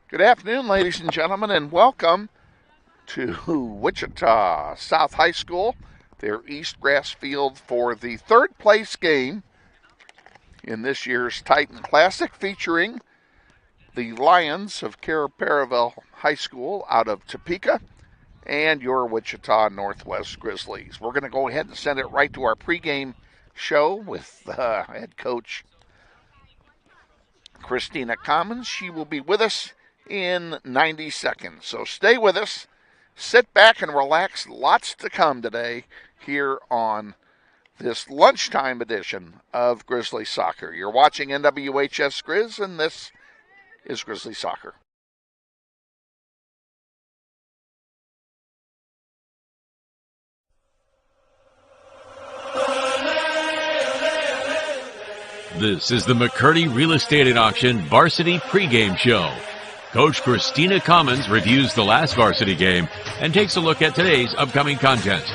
Good afternoon, ladies and gentlemen, and welcome to Wichita South High School, their East Grass Field for the third place game in this year's Titan Classic, featuring the Lions of Cair-Paravel High School out of Topeka and your Wichita Northwest Grizzlies. We're going to go ahead and send it right to our pregame show with head coach Christina Commons. She will be with us in 90 seconds. So stay with us, sit back and relax. Lots to come today here on this lunchtime edition of Grizzly Soccer. You're watching NWHS Grizz, and this is Grizzly Soccer. This is the McCurdy Real Estate and Auction Varsity Pregame Show. Coach Christina Commons reviews the last varsity game and takes a look at today's upcoming contest.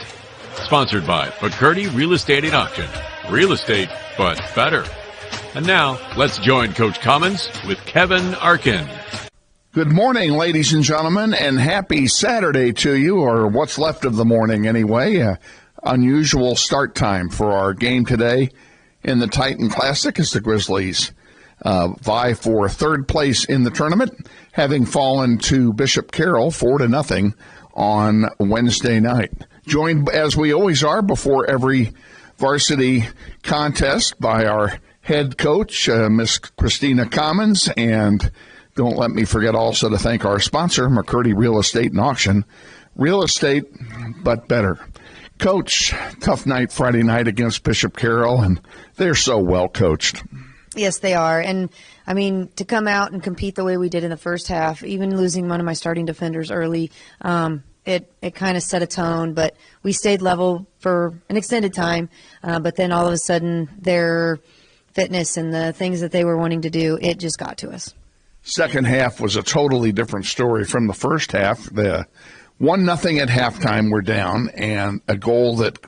Sponsored by McCurdy Real Estate and Auction. Real estate, but better. And now, let's join Coach Commons with Kevin Arkin. Good morning, ladies and gentlemen, and happy Saturday to you, or what's left of the morning anyway. Unusual start time for our game today in the Titan Classic as the Grizzlies vie for third place in the tournament, having fallen to Bishop Carroll 4-0 on Wednesday night. Joined, as we always are, before every varsity contest by our head coach, Miss Christina Commons, and don't let me forget also to thank our sponsor, McCurdy Real Estate and Auction. Real estate, but better. Coach, tough night Friday night against Bishop Carroll, and they're so well coached. Yes, they are. And, I mean, to come out and compete the way we did in the first half, even losing one of my starting defenders early, it kind of set a tone. But we stayed level for an extended time. But then all of a sudden, their fitness and the things that they were wanting to do, it just got to us. Second half was a totally different story from the first half. The 1-0 at halftime, we're down, and a goal that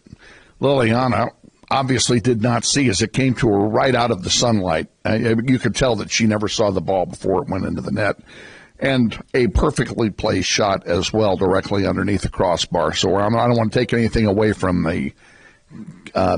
Liliana obviously did not see as it came to her right out of the sunlight. You could tell that she never saw the ball before it went into the net. And a perfectly placed shot as well, directly underneath the crossbar. So I don't want to take anything away from the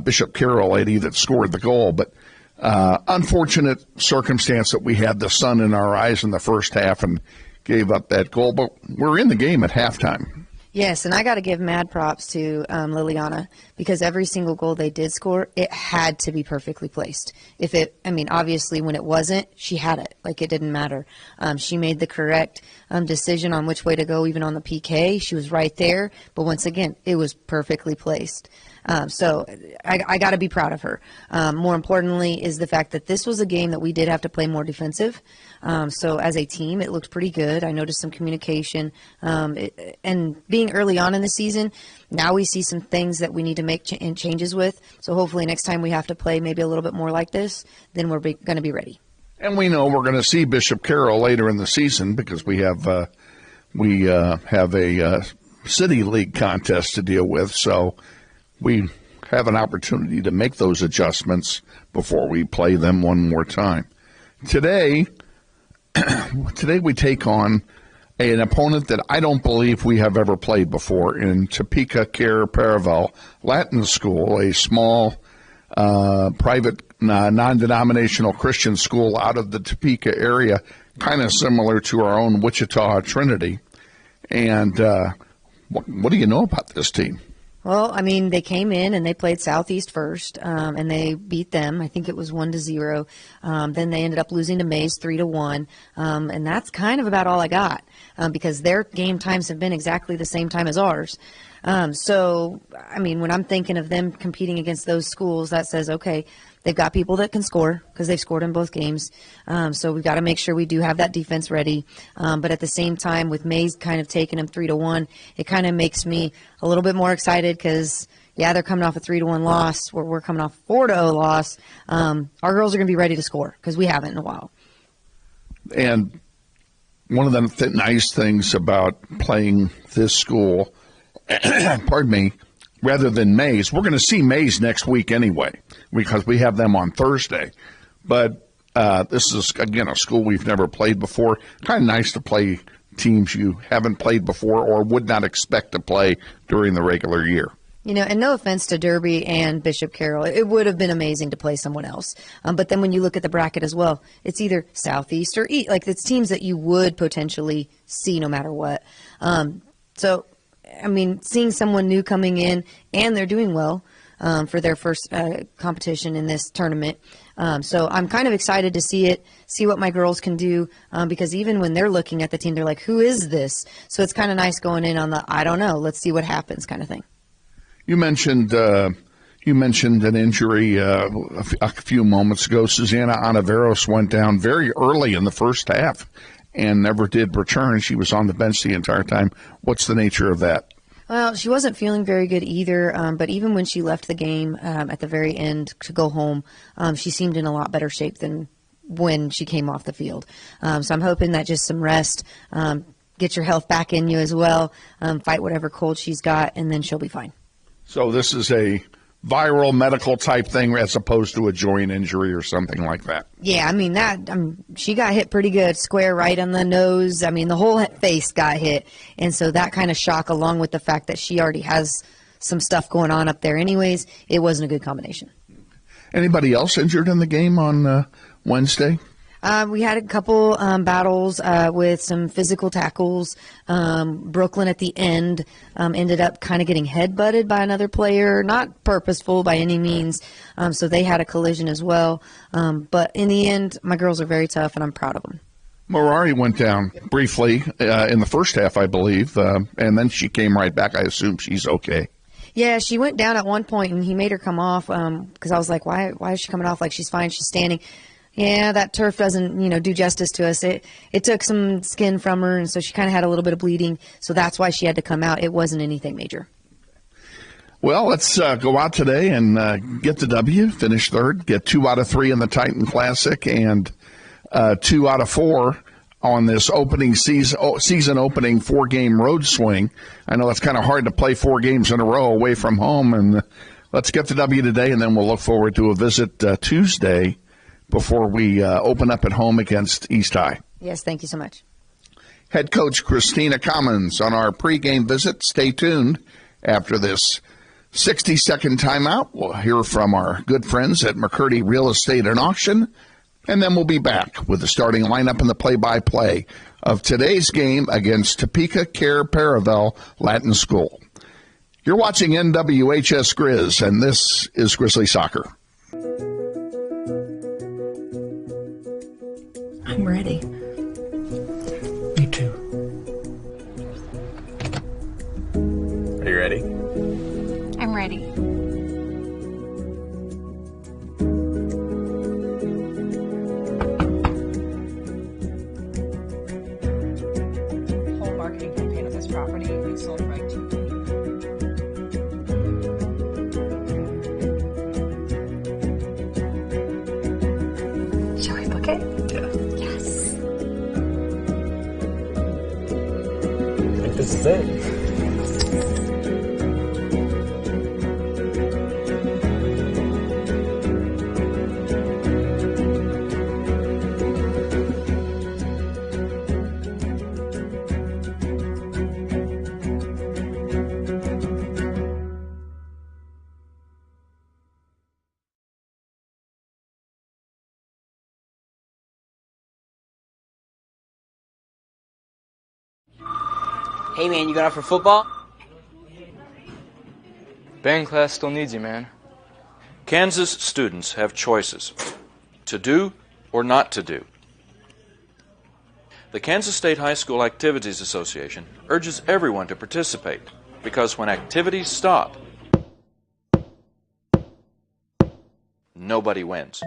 Bishop Carroll lady that scored the goal, but unfortunate circumstance that we had the sun in our eyes in the first half and gave up that goal. But we're in the game at halftime. Yes, and I got to give mad props to Liliana, because every single goal they did score, it had to be perfectly placed. Obviously when it wasn't, she had it. Like, it didn't matter. She made the correct decision on which way to go, even on the PK. She was right there, but once again, it was perfectly placed. So I got to be proud of her. More importantly is the fact that this was a game that we did have to play more defensive. So as a team, it looked pretty good. I noticed some communication. And being early on in the season, now we see some things that we need to make changes with. So hopefully next time we have to play maybe a little bit more like this, then we're going to be ready. And we know we're going to see Bishop Carroll later in the season because we have a City League contest to deal with. So we have an opportunity to make those adjustments before we play them one more time. Today we take on an opponent that I don't believe we have ever played before in Topeka Cair-Paravel Latin School, a small private non-denominational Christian school out of the Topeka area, kind of similar to our own Wichita Trinity. And what do you know about this team? Well, I mean, they came in and they played Southeast first, and they beat them. I think it was 1-0. Then they ended up losing to Mays 3-1, and that's kind of about all I got, because their game times have been exactly the same time as ours. So, I mean, when I'm thinking of them competing against those schools, that says, okay, they've got people that can score because they've scored in both games. So we've got to make sure we do have that defense ready. But at the same time, with Mays kind of taking them 3-1, it kind of makes me a little bit more excited because, yeah, they're coming off a 3-1 loss. We're coming off a 4-0 loss. Our girls are going to be ready to score because we haven't in a while. And one of the nice things about playing this school, pardon me, rather than Mays, we're going to see Mays next week anyway because we have them on Thursday. But This is, again, a school we've never played before. Kind of nice to play teams you haven't played before or would not expect to play during the regular year. And no offense to Derby and Bishop Carroll, it would have been amazing to play someone else. But then when you look at the bracket as well, it's either Southeast or East. Like, it's teams that you would potentially see no matter what. Seeing someone new coming in, and they're doing well for their first competition in this tournament. So I'm kind of excited to see what my girls can do, because even when they're looking at the team, they're like, who is this? So it's kind of nice going in on the, I don't know, let's see what happens kind of thing. You mentioned an injury a few moments ago. Susanna Onaveros went down very early in the first half and never did return. She was on the bench the entire time. What's the nature of that? Well, she wasn't feeling very good either, but even when she left the game at the very end to go home, she seemed in a lot better shape than when she came off the field. So I'm hoping that just some rest, get your health back in you as well, fight whatever cold she's got, and then she'll be fine. So this is a viral medical type thing as opposed to a joint injury or something like that. Yeah, she got hit pretty good, square right on the nose. The whole face got hit. And so that kind of shock, along with the fact that she already has some stuff going on up there anyways, it wasn't a good combination. Anybody else injured in the game on Wednesday? We had a couple battles with some physical tackles. Brooklyn at the end ended up kind of getting head-butted by another player, not purposeful by any means, so they had a collision as well. But in the end, my girls are very tough, and I'm proud of them. Morari went down briefly in the first half, I believe, and then she came right back. I assume she's okay. Yeah, she went down at one point, and he made her come off because I was like, why is she coming off? Like, she's fine, she's standing. Yeah, that turf doesn't, do justice to us. It took some skin from her, and so she kind of had a little bit of bleeding. So that's why she had to come out. It wasn't anything major. Well, let's go out today and get the W, finish third, get 2 out of 3 in the Titan Classic, and 2 out of 4 on this opening season opening 4-game road swing. I know it's kind of hard to play 4 games in a row away from home, and let's get the W today, and then we'll look forward to a visit Tuesday before we open up at home against East High. Yes, thank you so much. Head coach Christina Commons on our pregame visit. Stay tuned. After this 60-second timeout, we'll hear from our good friends at McCurdy Real Estate and Auction, and then we'll be back with the starting lineup and the play-by-play of today's game against Topeka Cair-Paravel Latin School. You're watching NWHS Grizz, and this is Grizzly Soccer. I'm ready. Me too. Are you ready? I'm ready. Whole marketing campaign of this property is sold right to you. Shall we book it? Yeah. Yes. I think this is it. Hey man, you going out for football? Band class still needs you, man. Kansas students have choices to do or not to do. The Kansas State High School Activities Association urges everyone to participate because when activities stop, nobody wins.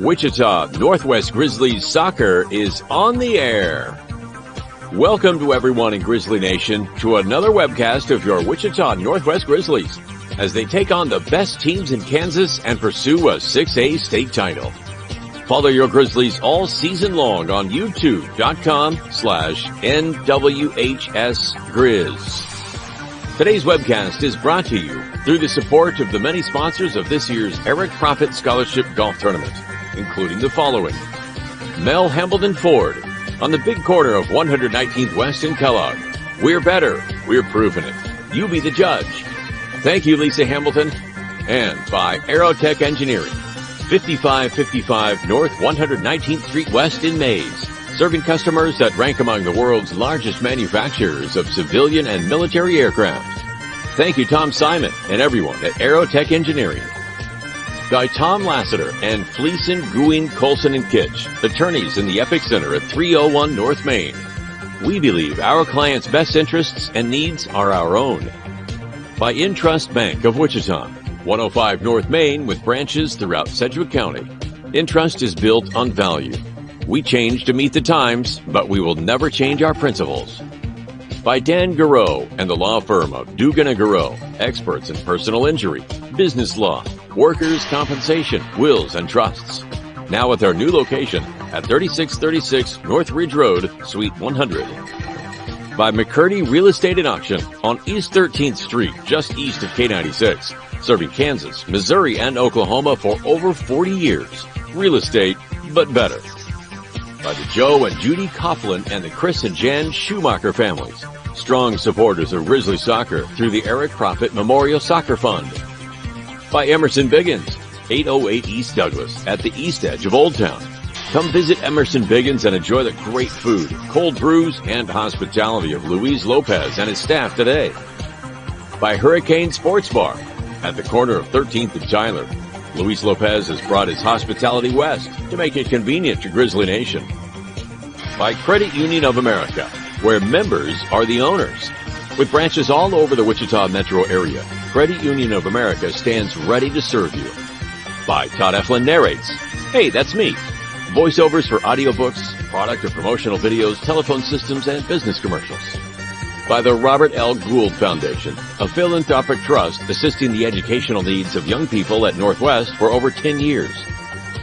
Wichita Northwest Grizzlies soccer is on the air. Welcome to everyone in Grizzly Nation to another webcast of your Wichita Northwest Grizzlies as they take on the best teams in Kansas and pursue a 6A state title. Follow your Grizzlies all season long on youtube.com/NWHSGrizz. Today's webcast is brought to you through the support of the many sponsors of this year's Eric Profit Scholarship Golf Tournament, including the following: Mel Hambledon Ford on the big corner of 119th West in Kellogg. We're better. We're proving it. You be the judge. Thank you, Lisa Hamilton. And by Aerotech Engineering, 5555 North 119th Street West in Mays, serving customers that rank among the world's largest manufacturers of civilian and military aircraft. Thank you, Tom Simon and everyone at Aerotech Engineering. By Tom Lassiter and Fleeson, Guin, Colson, and Kitch, attorneys in the Epic Center at 301 North Main. We believe our clients' best interests and needs are our own. By Intrust Bank of Wichita, 105 North Main with branches throughout Sedgwick County. Intrust is built on value. We change to meet the times, but we will never change our principles. By Dan Garreau and the law firm of Dugan & Garreau, experts in personal injury, business law, workers' compensation, wills, and trusts. Now with our new location at 3636 North Ridge Road, Suite 100. By McCurdy Real Estate and Auction on East 13th Street, just east of K96, serving Kansas, Missouri, and Oklahoma for over 40 years. Real estate, but better. By the Joe and Judy Coughlin and the Chris and Jan Schumacher families, strong supporters of Grizzly soccer through the Eric Profit Memorial Soccer Fund. By Emerson Biggins, 808 East Douglas at the east edge of Old Town. Come visit Emerson Biggins and enjoy the great food, cold brews, and hospitality of Luis Lopez and his staff today. By Hurricane Sports Bar at the corner of 13th and Tyler. Luis Lopez has brought his hospitality west to make it convenient to Grizzly Nation. By Credit Union of America, where members are the owners. With branches all over the Wichita metro area, Credit Union of America stands ready to serve you. By Todd Eflin Narrates. Hey, that's me. Voiceovers for audiobooks, product or promotional videos, telephone systems, and business commercials. By the Robert L. Gould Foundation, a philanthropic trust assisting the educational needs of young people at Northwest for over 10 years.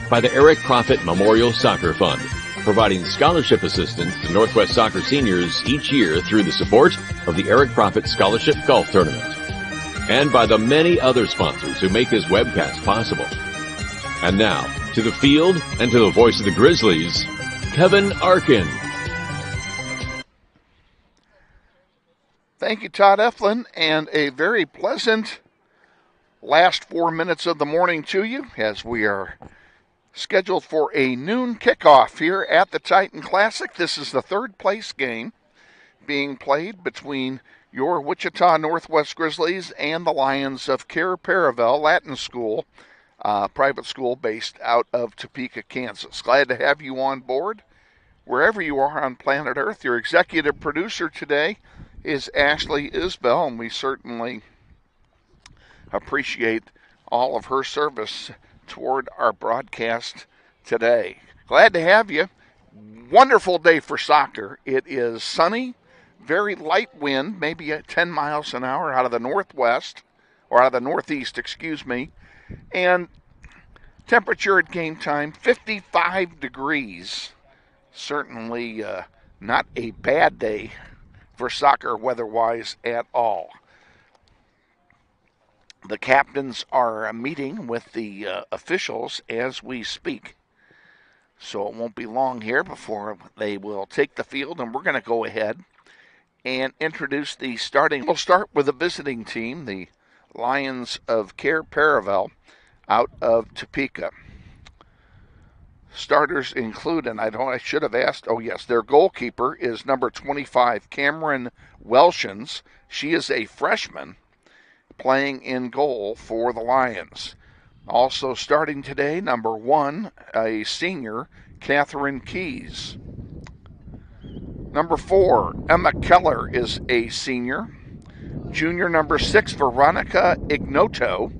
By the Eric Profit Memorial Soccer Fund, providing scholarship assistance to Northwest soccer seniors each year through the support of the Eric Profit Scholarship Golf Tournament. And by the many other sponsors who make this webcast possible. And now, to the field and to the voice of the Grizzlies, Kevin Arkin. Thank you, Todd Eflin, and a very pleasant last 4 minutes of the morning to you as we are scheduled for a noon kickoff here at the Titan Classic. This is the third place game being played between your Wichita Northwest Grizzlies and the Lions of Cair-Paravel Latin School, private school based out of Topeka, Kansas. Glad to have you on board wherever you are on planet Earth. Your executive producer today is Ashley Isbell, and we certainly appreciate all of her service toward our broadcast today. Glad to have you. Wonderful day for soccer. It is sunny, very light wind, maybe at 10 miles an hour out of the northwest, or out of the northeast, and temperature at game time, 55 degrees. Certainly not a bad day for soccer weather-wise at all. The captains are meeting with the officials as we speak. So it won't be long here before they will take the field, and we're going to go ahead and introduce the starting. We'll start with the visiting team, the Lions of Cair-Paravel out of Topeka. Starters include, and I should have asked, their goalkeeper is number 25, Cameron Welshins. She is a freshman playing in goal for the Lions. Also starting today, number 1, a senior, Catherine Keys. Number 4, Emma Keller is a senior. Junior number 6, Veronica Ignoto.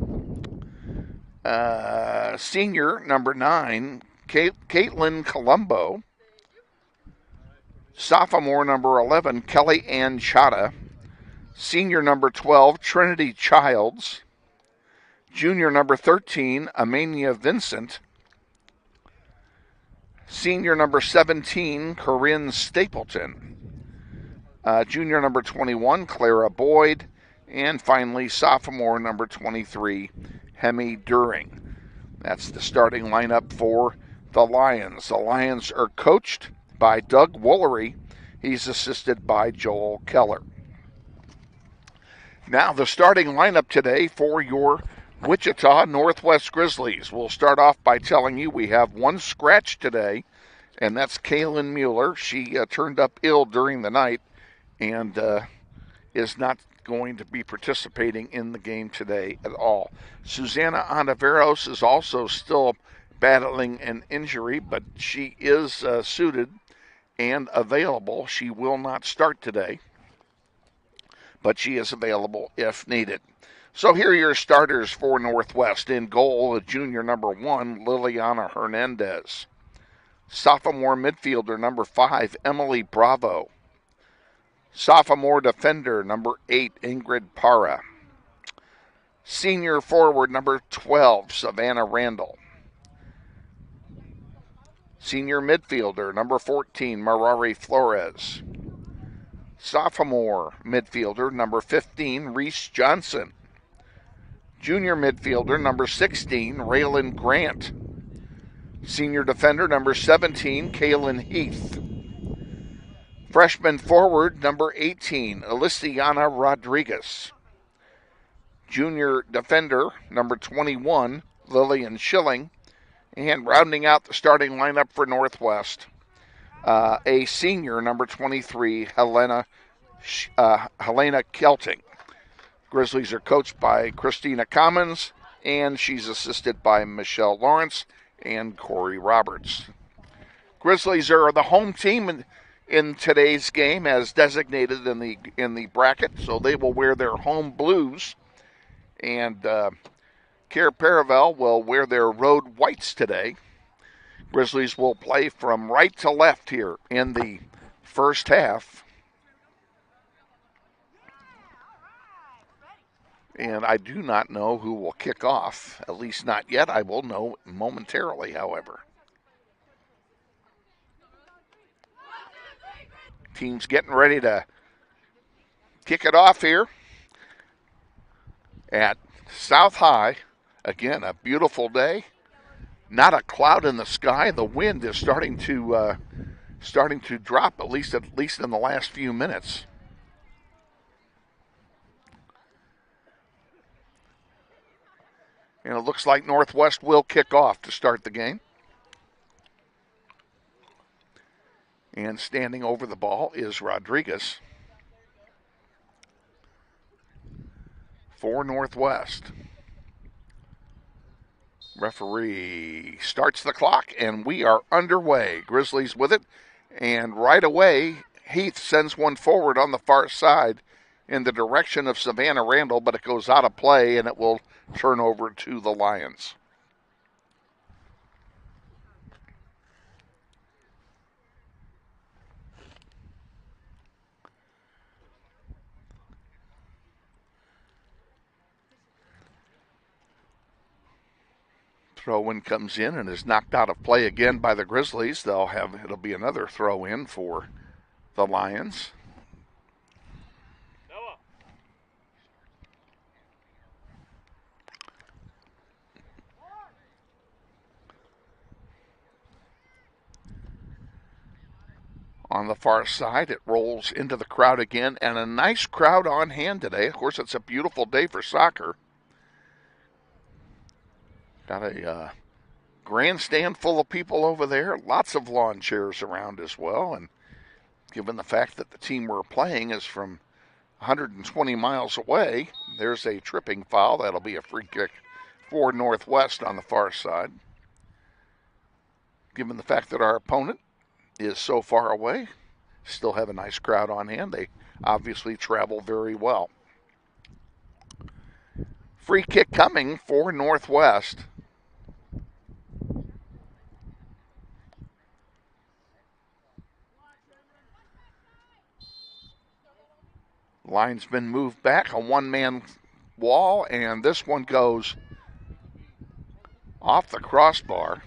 Senior number 9, Caitlin Colombo. Sophomore number 11, Kelly Ann Chata. Senior number 12, Trinity Childs. Junior number 13, Amania Vincent. Senior number 17, Corinne Stapleton. Junior number 21, Clara Boyd. And finally, sophomore number 23, Hemi During. That's the starting lineup for the Lions. The Lions are coached by Doug Woolery. He's assisted by Joel Keller. Now, the starting lineup today for your Wichita Northwest Grizzlies. We'll start off by telling you we have one scratch today, and that's Kaylin Mueller. She turned up ill during the night and is not going to be participating in the game today at all. Susanna Ontiveros is also still battling an injury, but she is suited and available. She will not start today, but she is available if needed. So here are your starters for Northwest. In goal, the junior number 1, Liliana Hernandez. Sophomore midfielder number 5, Emily Bravo. Sophomore defender number 8, Ingrid Para. Senior forward number 12, Savannah Randall. Senior midfielder number 14, Marari Flores. Sophomore midfielder number 15, Reese Johnson. Junior midfielder number 16, Raylan Grant. Senior defender number 17, Kaylin Heath. Freshman forward number 18, Elisiana Rodriguez. Junior defender number 21, Lillian Schilling. And rounding out the starting lineup for Northwest, a senior number 23, Helena Kelting. Grizzlies are coached by Christina Commons, and she's assisted by Michelle Lawrence and Corey Roberts. Grizzlies are the home team in today's game as designated in the bracket, so they will wear their home blues, and Cair-Paravel will wear their road whites today. Grizzlies will play from right to left here in the first half. And I do not know who will kick off, at least not yet. I will know momentarily, however. Team's getting ready to kick it off here at South High. Again, a beautiful day. Not a cloud in the sky. The wind is starting to drop, at least in the last few minutes. And it looks like Northwest will kick off to start the game. And standing over the ball is Rodriguez for Northwest. Referee starts the clock, and we are underway. Grizzlies with it, and right away, Heath sends one forward on the far side in the direction of Savannah Randall, but it goes out of play, and it will turn over to the Lions. Throw-in comes in and is knocked out of play again by the Grizzlies. It'll be another throw-in for the Lions. On the far side, it rolls into the crowd again, and a nice crowd on hand today. Of course, it's a beautiful day for soccer. Got a grandstand full of people over there. Lots of lawn chairs around as well. And given the fact that the team we're playing is from 120 miles away, there's a tripping foul. That'll be a free kick for Northwest on the far side. Given the fact that our opponent is so far away, still have a nice crowd on hand. They obviously travel very well. Free kick coming for Northwest. Line's been moved back, a one-man wall, and this one goes off the crossbar.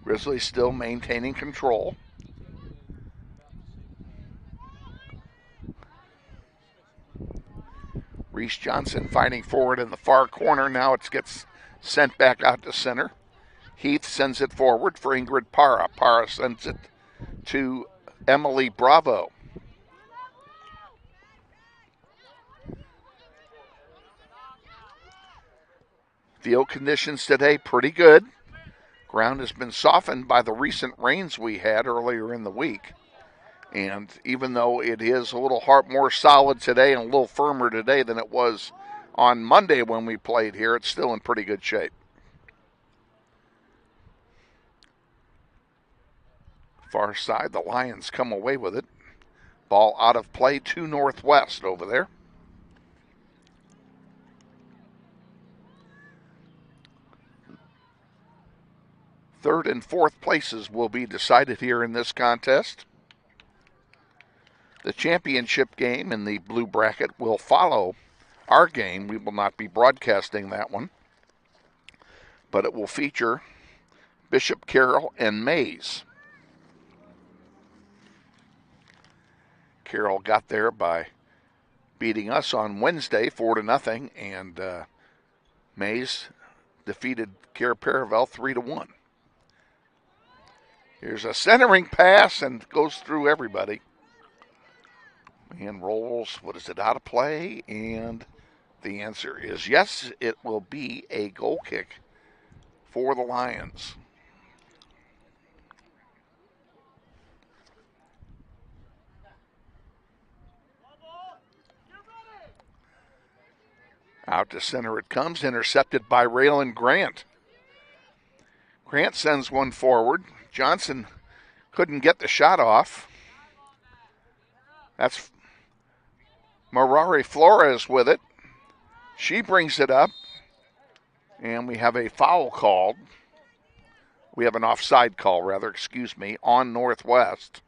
Grizzlies still maintaining control. Reese Johnson fighting forward in the far corner. Now it gets sent back out to center. Heath sends it forward for Ingrid Para. Para sends it to Emily Bravo. Field conditions today pretty good. Ground has been softened by the recent rains we had earlier in the week. And even though it is a little more solid today and a little firmer today than it was on Monday when we played here, it's still in pretty good shape. Far side, the Lions come away with it. Ball out of play to Northwest over there. Third and fourth places will be decided here in this contest. The championship game in the blue bracket will follow our game. We will not be broadcasting that one, but it will feature Bishop, Carroll, and Mays. Carroll got there by beating us on Wednesday 4-0, and Mays defeated Cair-Paravel 3-1. Here's a centering pass and goes through everybody. And rolls, what is it, out of play? And the answer is yes, it will be a goal kick for the Lions. Out to center it comes, intercepted by Raylan Grant. Grant sends one forward. Johnson couldn't get the shot off. That's Marari Flores with it. She brings it up, and we have a foul called. We have an offside call, rather, excuse me, on Northwest.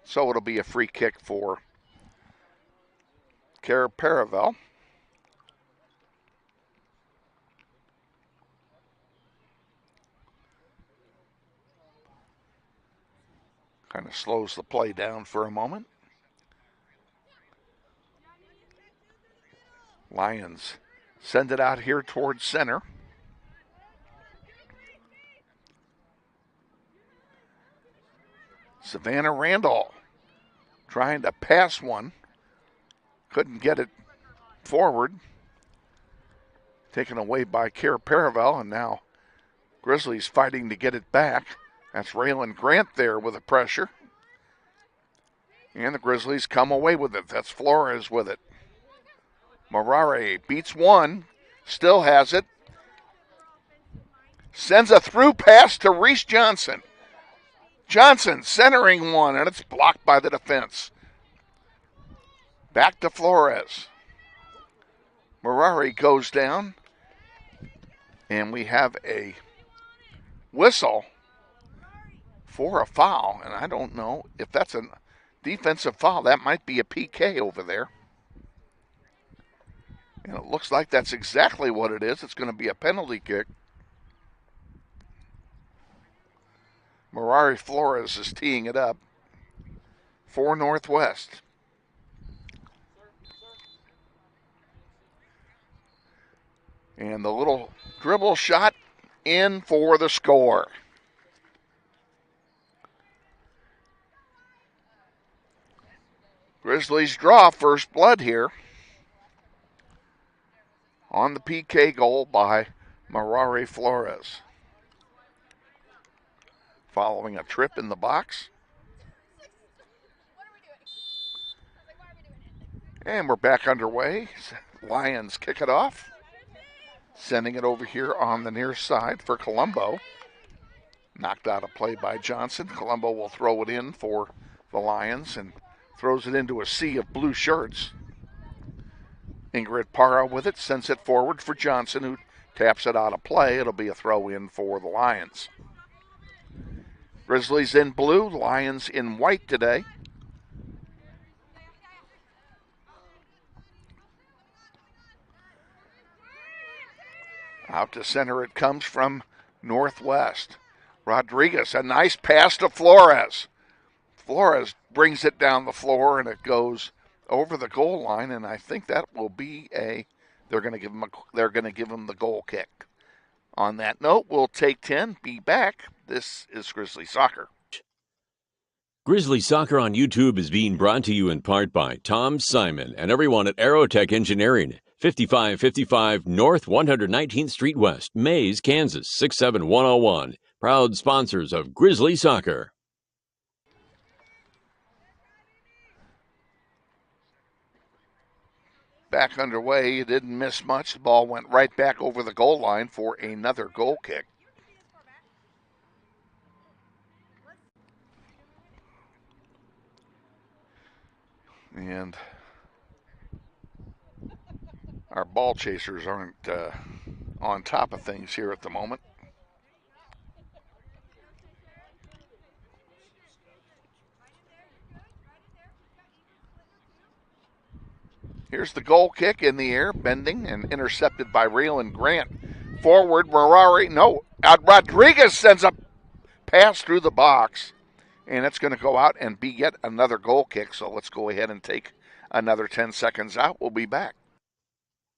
So it'll be a free kick for Cair-Paravel. Kind of slows the play down for a moment. Lions send it out here towards center. Savannah Randall trying to pass one. Couldn't get it forward. Taken away by Cair-Paravel, and now Grizzlies fighting to get it back. That's Raylan Grant there with the pressure. And the Grizzlies come away with it. That's Flores with it. Marare beats one, still has it. Sends a through pass to Reese Johnson. Johnson centering one, and it's blocked by the defense. Back to Flores. Marare goes down, and we have a whistle for a foul, and I don't know if that's a defensive foul. That might be a PK over there. And it looks like that's exactly what it is. It's going to be a penalty kick. Marari Flores is teeing it up for Northwest. And the little dribble shot in for the score. Grizzlies draw first blood here on the PK goal by Marari Flores. Following a trip in the box. And we're back underway. Lions kick it off. Sending it over here on the near side for Colombo. Knocked out of play by Johnson. Colombo will throw it in for the Lions and throws it into a sea of blue shirts. Ingrid Para with it, sends it forward for Johnson, who taps it out of play. It'll be a throw in for the Lions. Grizzlies in blue, Lions in white today. Out to center it comes from Northwest. Rodriguez, a nice pass to Flores. Flores brings it down the floor and it goes over the goal line, and I think that will be they're going to give him the goal kick. On that note, we'll take 10, be back. This is Grizzly Soccer. Grizzly Soccer on YouTube is being brought to you in part by Tom Simon and everyone at Aerotech Engineering, 5555 North 119th Street West, Mays, Kansas, 67101. Proud sponsors of Grizzly Soccer. Back underway, you didn't miss much. The ball went right back over the goal line for another goal kick. And our ball chasers aren't on top of things here at the moment. Here's the goal kick in the air, bending and intercepted by Raylan Grant. Forward, Rodriguez sends a pass through the box, and it's going to go out and be yet another goal kick. So let's go ahead and take another 10 seconds out. We'll be back.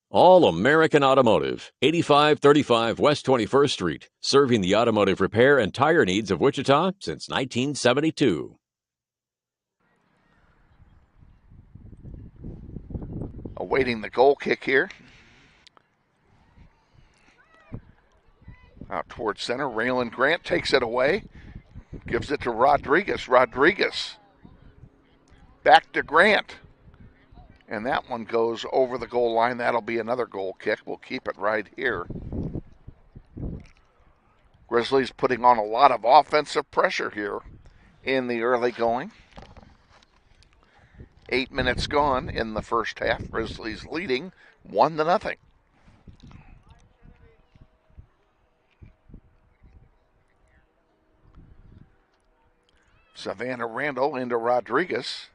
All American Automotive, 8535 West 21st Street, serving the automotive repair and tire needs of Wichita since 1972. Awaiting the goal kick here. Out towards center, Raylan Grant takes it away. Gives it to Rodriguez. Rodriguez back to Grant. And that one goes over the goal line. That'll be another goal kick. We'll keep it right here. Grizzlies putting on a lot of offensive pressure here in the early going. 8 minutes gone in the first half. Grizzlies leading 1-0. Savannah Randall into Rodriguez.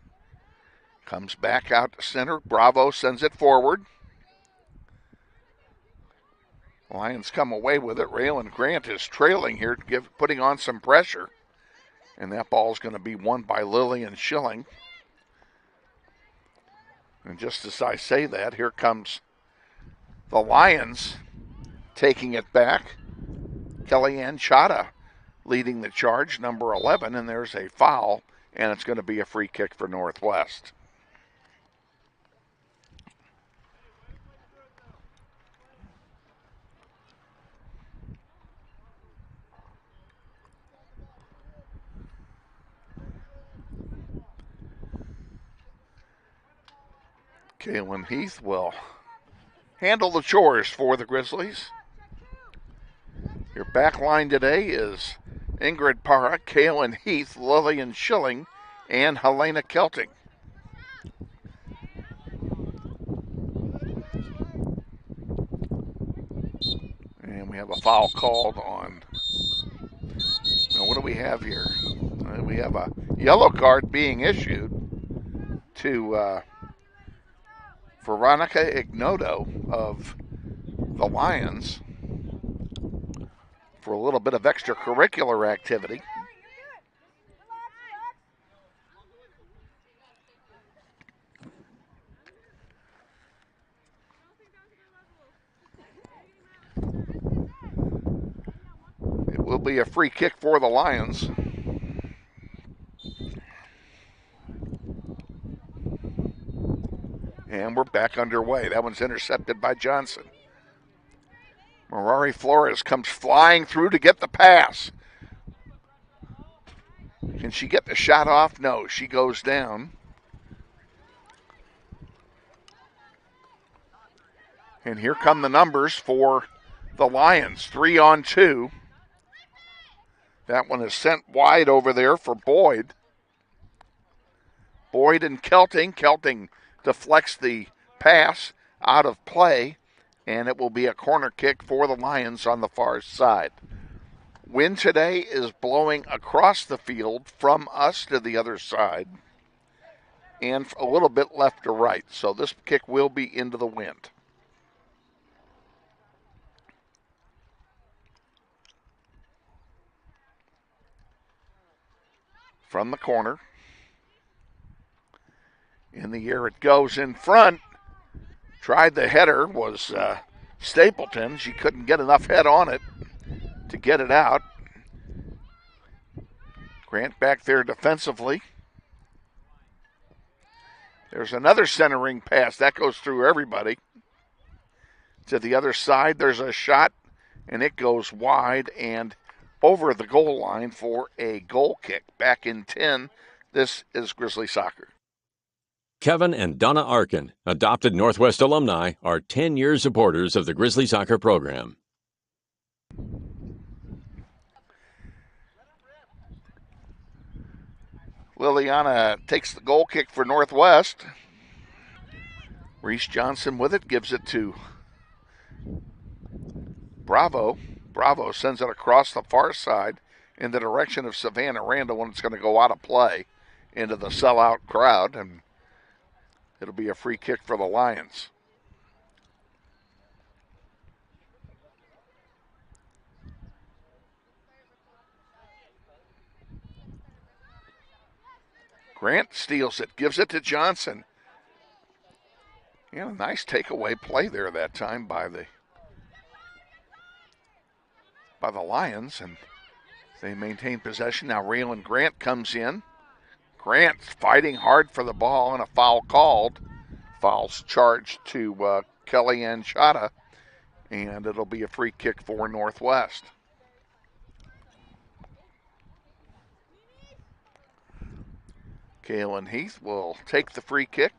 Comes back out to center. Bravo sends it forward. Lions come away with it. Raylan Grant is trailing here, putting on some pressure. And that ball's going to be won by Lillian Schilling. And just as I say that, here comes the Lions taking it back. Kellyanne Chata leading the charge, number 11, and there's a foul, and it's going to be a free kick for Northwest. Kaylin Heath will handle the chores for the Grizzlies. Your back line today is Ingrid Parra, Kaylin Heath, Lillian Schilling, and Helena Kelting. And we have a foul called on. Now, what do we have here? We have a yellow card being issued to Veronica Ignoto of the Lions for a little bit of extracurricular activity. It will be a free kick for the Lions. And we're back underway. That one's intercepted by Johnson. Mirari Flores comes flying through to get the pass. Can she get the shot off? No, she goes down. And here come the numbers for the Lions. 3-on-2. That one is sent wide over there for Boyd. Boyd and Kelting. Kelting deflects the pass out of play, and it will be a corner kick for the Lions on the far side. Wind today is blowing across the field from us to the other side and a little bit left to right. So this kick will be into the wind. From the corner. In the air it goes in front. Tried the header, was Stapleton. She couldn't get enough head on it to get it out. Grant back there defensively. There's another centering pass. That goes through everybody. To the other side, there's a shot, and it goes wide and over the goal line for a goal kick. Back in 10, this is Grizzly soccer. Kevin and Donna Arkin, adopted Northwest alumni, are 10-year supporters of the Grizzly soccer program. Liliana takes the goal kick for Northwest. Reese Johnson with it, gives it to Bravo. Bravo sends it across the far side in the direction of Savannah Randall when it's going to go out of play into the sellout crowd, and it'll be a free kick for the Lions. Grant steals it, gives it to Johnson. Yeah, nice takeaway play there that time by the Lions, and they maintain possession. Now Raylan Grant comes in. Grant fighting hard for the ball, and a foul called. Foul's charged to Kellyanne Chata, and it'll be a free kick for Northwest. Kaylin Heath will take the free kick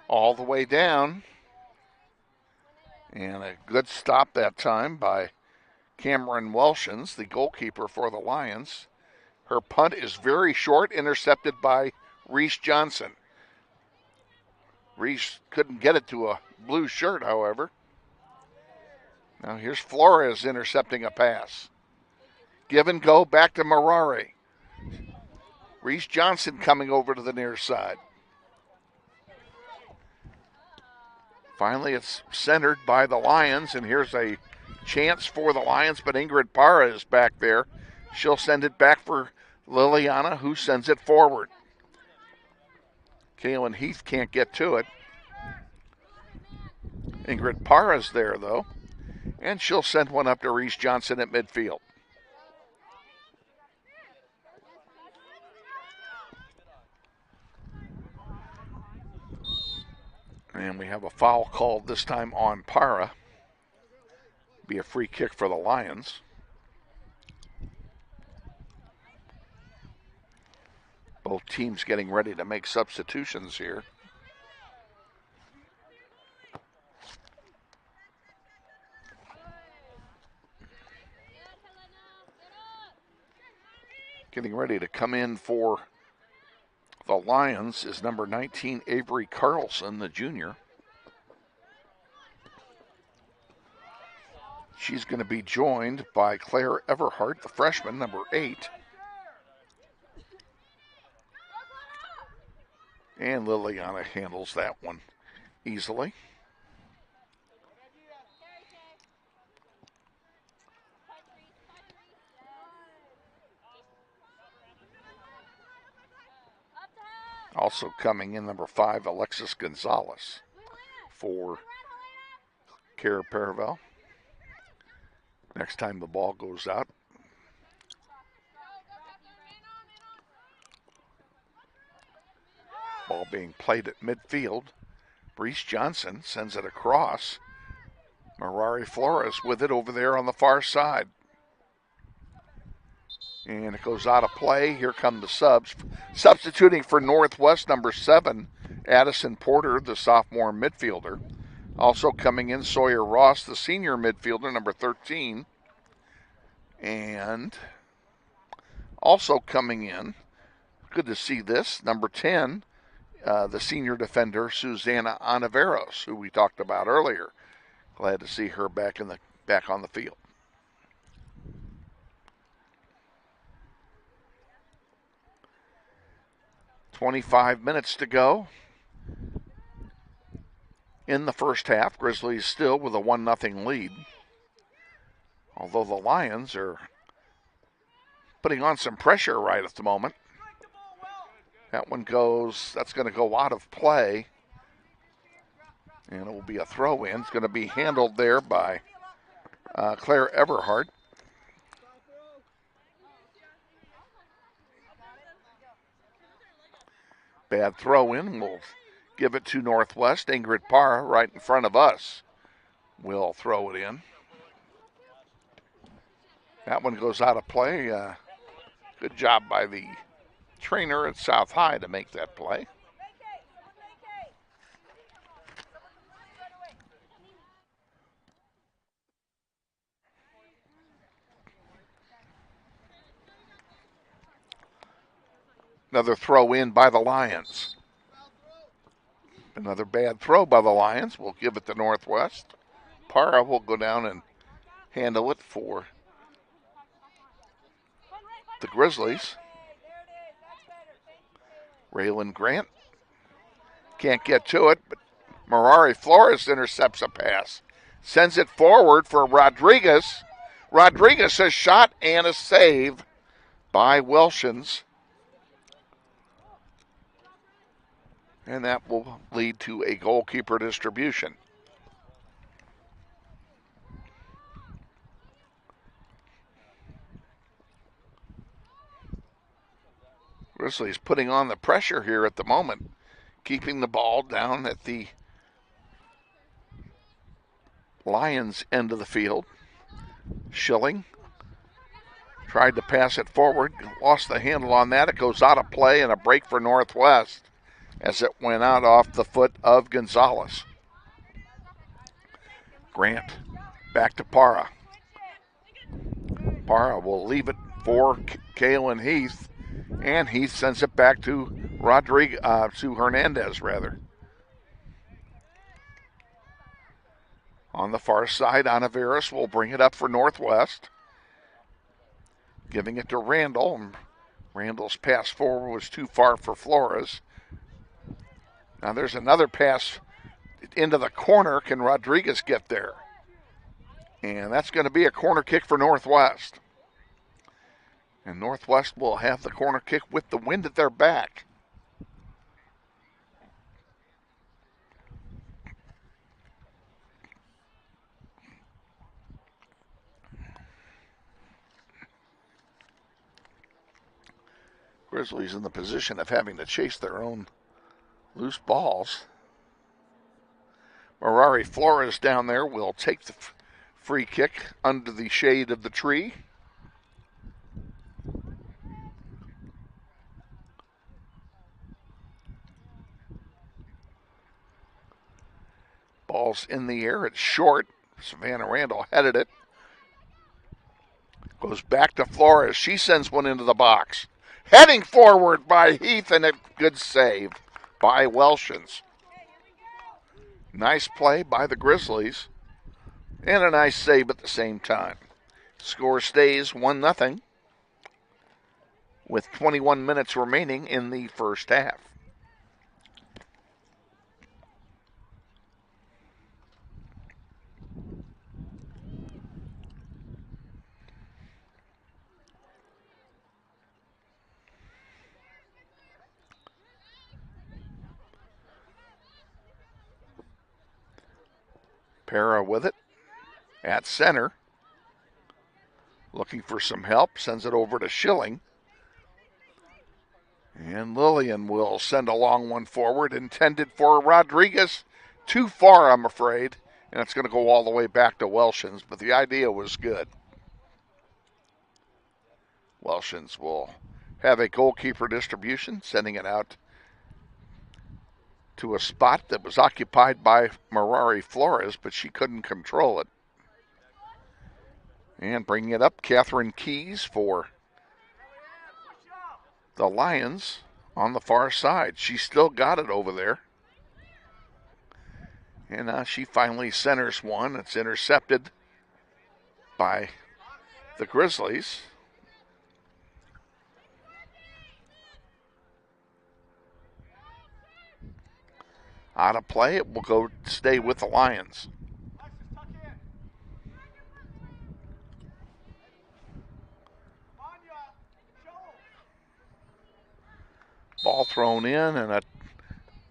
all the way down. And a good stop that time by Cameron Welshens, the goalkeeper for the Lions. Her punt is very short, intercepted by Reese Johnson. Reese couldn't get it to a blue shirt, however. Now here's Flores intercepting a pass. Give and go back to Marari. Reese Johnson coming over to the near side. Finally, it's centered by the Lions, and here's a chance for the Lions, but Ingrid Parra is back there. She'll send it back for Liliana, who sends it forward. Kaylin Heath can't get to it. Ingrid Parra's there, though, and she'll send one up to Reese Johnson at midfield. And we have a foul called this time on Parra. Be a free kick for the Lions. Both teams getting ready to make substitutions here. Getting ready to come in for the Lions is number 19, Avery Carlson, the junior. She's going to be joined by Claire Everhart, the freshman, number 8. And Liliana handles that one easily. Also coming in, number 5, Alexis Gonzalez for Cair-Paravel. Next time the ball goes out. Ball being played at midfield. Reese Johnson sends it across. Marari Flores with it over there on the far side. And it goes out of play. Here come the subs. Substituting for Northwest, number 7, Addison Porter, the sophomore midfielder. Also coming in, Sawyer Ross, the senior midfielder, number 13. And also coming in, good to see this, number 10, the senior defender, Susanna Anaveros, who we talked about earlier. Glad to see her back on the field. 25 minutes to go in the first half. Grizzlies still with a 1-0 lead. Although the Lions are putting on some pressure right at the moment. That's going to go out of play. And it will be a throw-in. It's going to be handled there by Claire Everhart. Bad throw-in. We'll give it to Northwest. Ingrid Parra right in front of us will throw it in. That one goes out of play. Good job by the trainer at South High to make that play. Another throw in by the Lions. Another bad throw by the Lions. We'll give it to Northwest. Parra will go down and handle it for the Grizzlies. Raylan Grant can't get to it, but Merari Flores intercepts a pass. Sends it forward for Rodriguez. Rodriguez, a shot and a save by Welshans. And that will lead to a goalkeeper distribution. Grizzlies putting on the pressure here at the moment, keeping the ball down at the Lions end of the field. Schilling tried to pass it forward, lost the handle on that. It goes out of play and a break for Northwest as it went out off the foot of Gonzalez. Grant back to Parra. Parra will leave it for Kaylin Heath, and Heath sends it back to Hernandez rather. On the far side, Anaveras will bring it up for Northwest, giving it to Randall. And Randall's pass forward was too far for Flores. Now there's another pass into the corner. Can Rodriguez get there? And that's going to be a corner kick for Northwest. And Northwest will have the corner kick with the wind at their back. Grizzlies in the position of having to chase their own loose balls. Merari Flores down there will take the free kick under the shade of the tree. Ball's in the air. It's short. Savannah Randall headed it. Goes back to Flores. She sends one into the box. Heading forward by Heath, and a good save by Welshans. Nice play by the Grizzlies, and a nice save at the same time. Score stays 1-0 with 21 minutes remaining in the first half. Parra with it at center. Looking for some help. Sends it over to Schilling. And Lillian will send a long one forward. Intended for Rodriguez. Too far, I'm afraid. And it's going to go all the way back to Welshans. But the idea was good. Welshans will have a goalkeeper distribution. Sending it out to a spot that was occupied by Merari Flores, but she couldn't control it. And bringing it up, Catherine Keys for the Lions on the far side. She still got it over there. And now she finally centers one. It's intercepted by the Grizzlies. Out of play, it will go stay with the Lions. Ball thrown in, and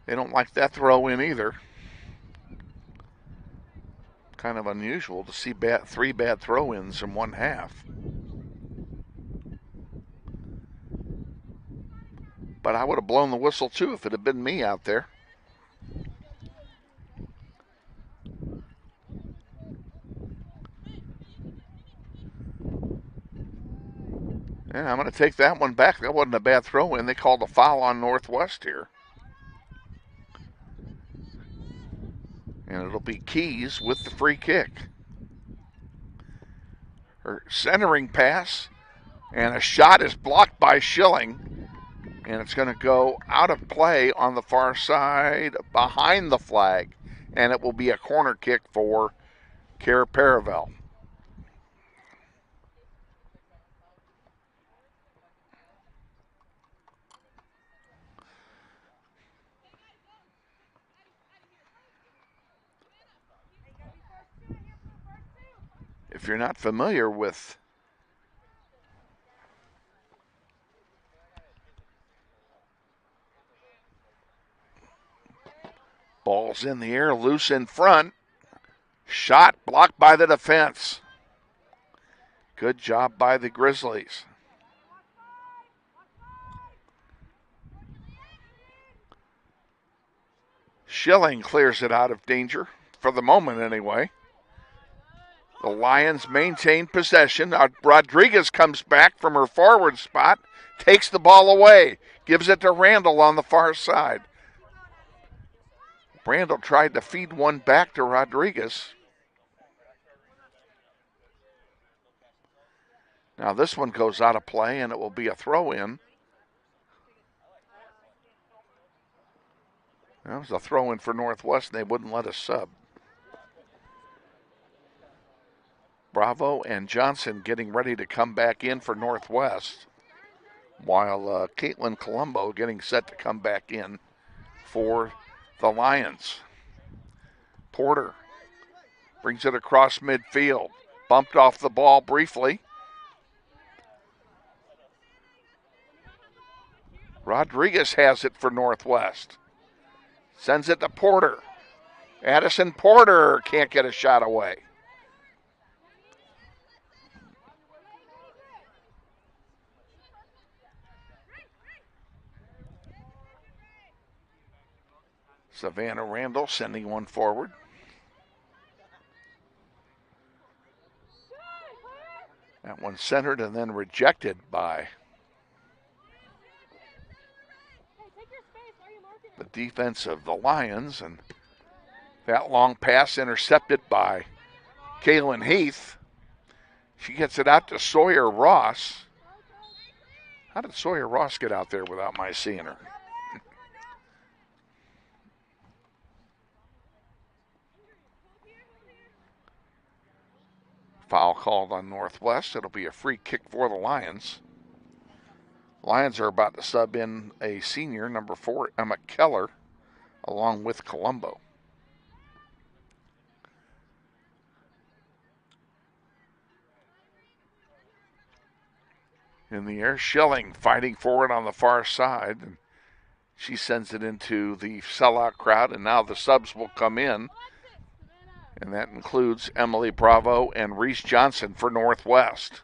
they don't like that throw in either. Kind of unusual to see three bad throw-ins in one half. But I would have blown the whistle too if it had been me out there. Yeah, I'm going to take that one back. That wasn't a bad throw-in. They called a foul on Northwest here. And it'll be Keys with the free kick. Her centering pass, and a shot is blocked by Schilling, and it's going to go out of play on the far side behind the flag, and it will be a corner kick for Cair-Paravel. If you're not familiar with ball's in the air, loose in front, shot blocked by the defense. Good job by the Grizzlies. Schilling clears it out of danger, for the moment anyway. The Lions maintain possession. Rodriguez comes back from her forward spot, takes the ball away, gives it to Randall on the far side. Randall tried to feed one back to Rodriguez. Now this one goes out of play, and it will be a throw-in. That was a throw-in for Northwest, and they wouldn't let us sub. Bravo and Johnson getting ready to come back in for Northwest, while Caitlin Colombo getting set to come back in for the Lions. Porter brings it across midfield, bumped off the ball briefly. Rodriguez has it for Northwest. Sends it to Porter. Addison Porter can't get a shot away. Savannah Randall sending one forward. That one centered and then rejected by the defense of the Lions, and that long pass intercepted by Kaylin Heath. She gets it out to Sawyer Ross. How did Sawyer Ross get out there without my seeing her? Foul called on Northwest. It'll be a free kick for the Lions. Lions are about to sub in a senior, number 4, Emma Keller, along with Colombo. In the air, Schilling fighting for it on the far side, and she sends it into the sellout crowd, and now the subs will come in. And that includes Emily Bravo and Reese Johnson for Northwest.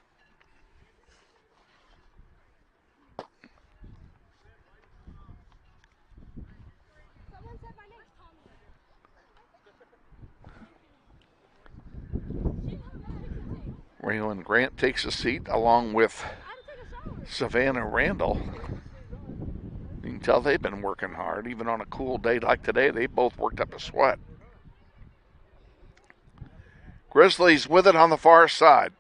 Raylan Grant takes a seat along with Savannah Randall. You can tell they've been working hard. Even on a cool day like today, they both worked up a sweat. Grizzlies with it on the far side.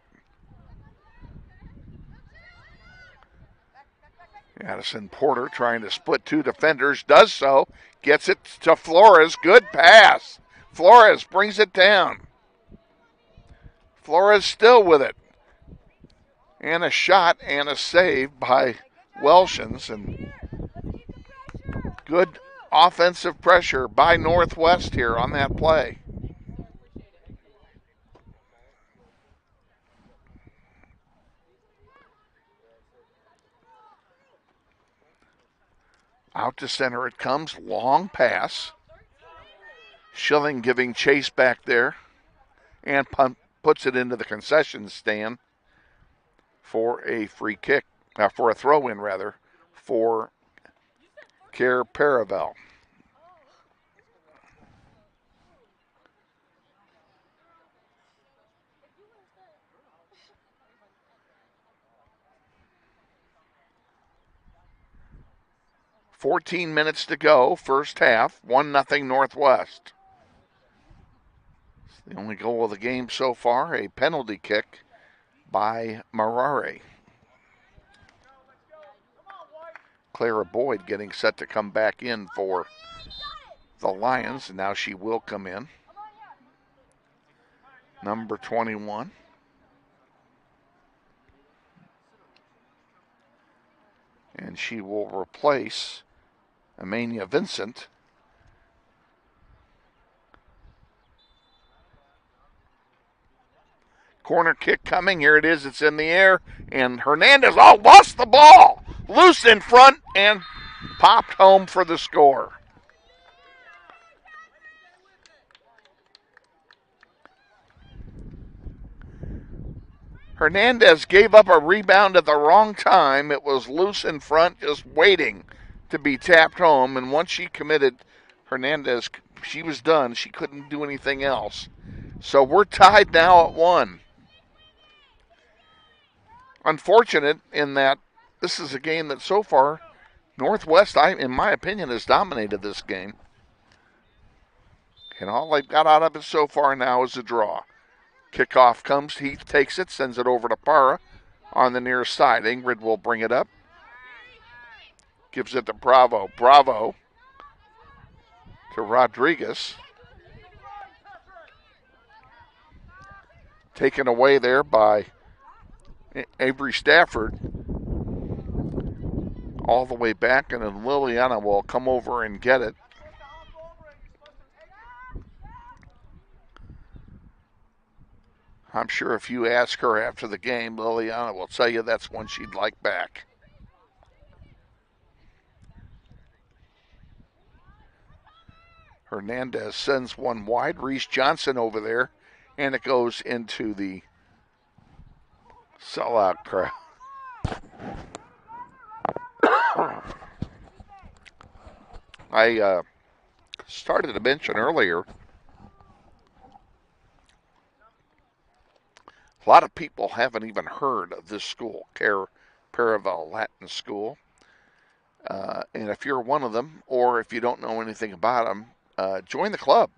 Addison Porter trying to split two defenders, does so, gets it to Flores. Good pass. Flores brings it down. Flores still with it. And a shot and a save by Welshans. And good offensive pressure by Northwest here on that play. Out to center it comes, long pass. Schilling giving chase back there and puts it into the concession stand for a free kick, for a throw-in rather, for Cair-Paravel. "14 minutes to go, first half, 1-0 Northwest." It's the only goal of the game so far, a penalty kick by Marare. Clara Boyd getting set to come back in for the Lions, and now she will come in. Number 21. And she will replace Amania Vincent. Corner kick coming. Here it is. It's in the air. And Hernandez lost the ball. Loose in front and popped home for the score. Hernandez gave up a rebound at the wrong time. It was loose in front, just waiting to be tapped home. And once she committed, Hernandez, she was done. She couldn't do anything else. So we're tied now at 1. Unfortunate in that this is a game that so far Northwest, in my opinion, has dominated this game. And all they've got out of it so far now is a draw. Kickoff comes, Heath takes it, sends it over to Parra on the near side. Ingrid will bring it up. Gives it to Bravo. Bravo to Rodriguez. Taken away there by Avery Stafford. All the way back, and then Liliana will come over and get it. I'm sure if you ask her after the game, Liliana will tell you that's one she'd like back. Hernandez sends one wide. Reese Johnson over there, and it goes into the sellout crowd. I started to mention earlier, a lot of people haven't even heard of this school, Cair-Paravel Latin School. And if you're one of them, or if you don't know anything about them, join the club.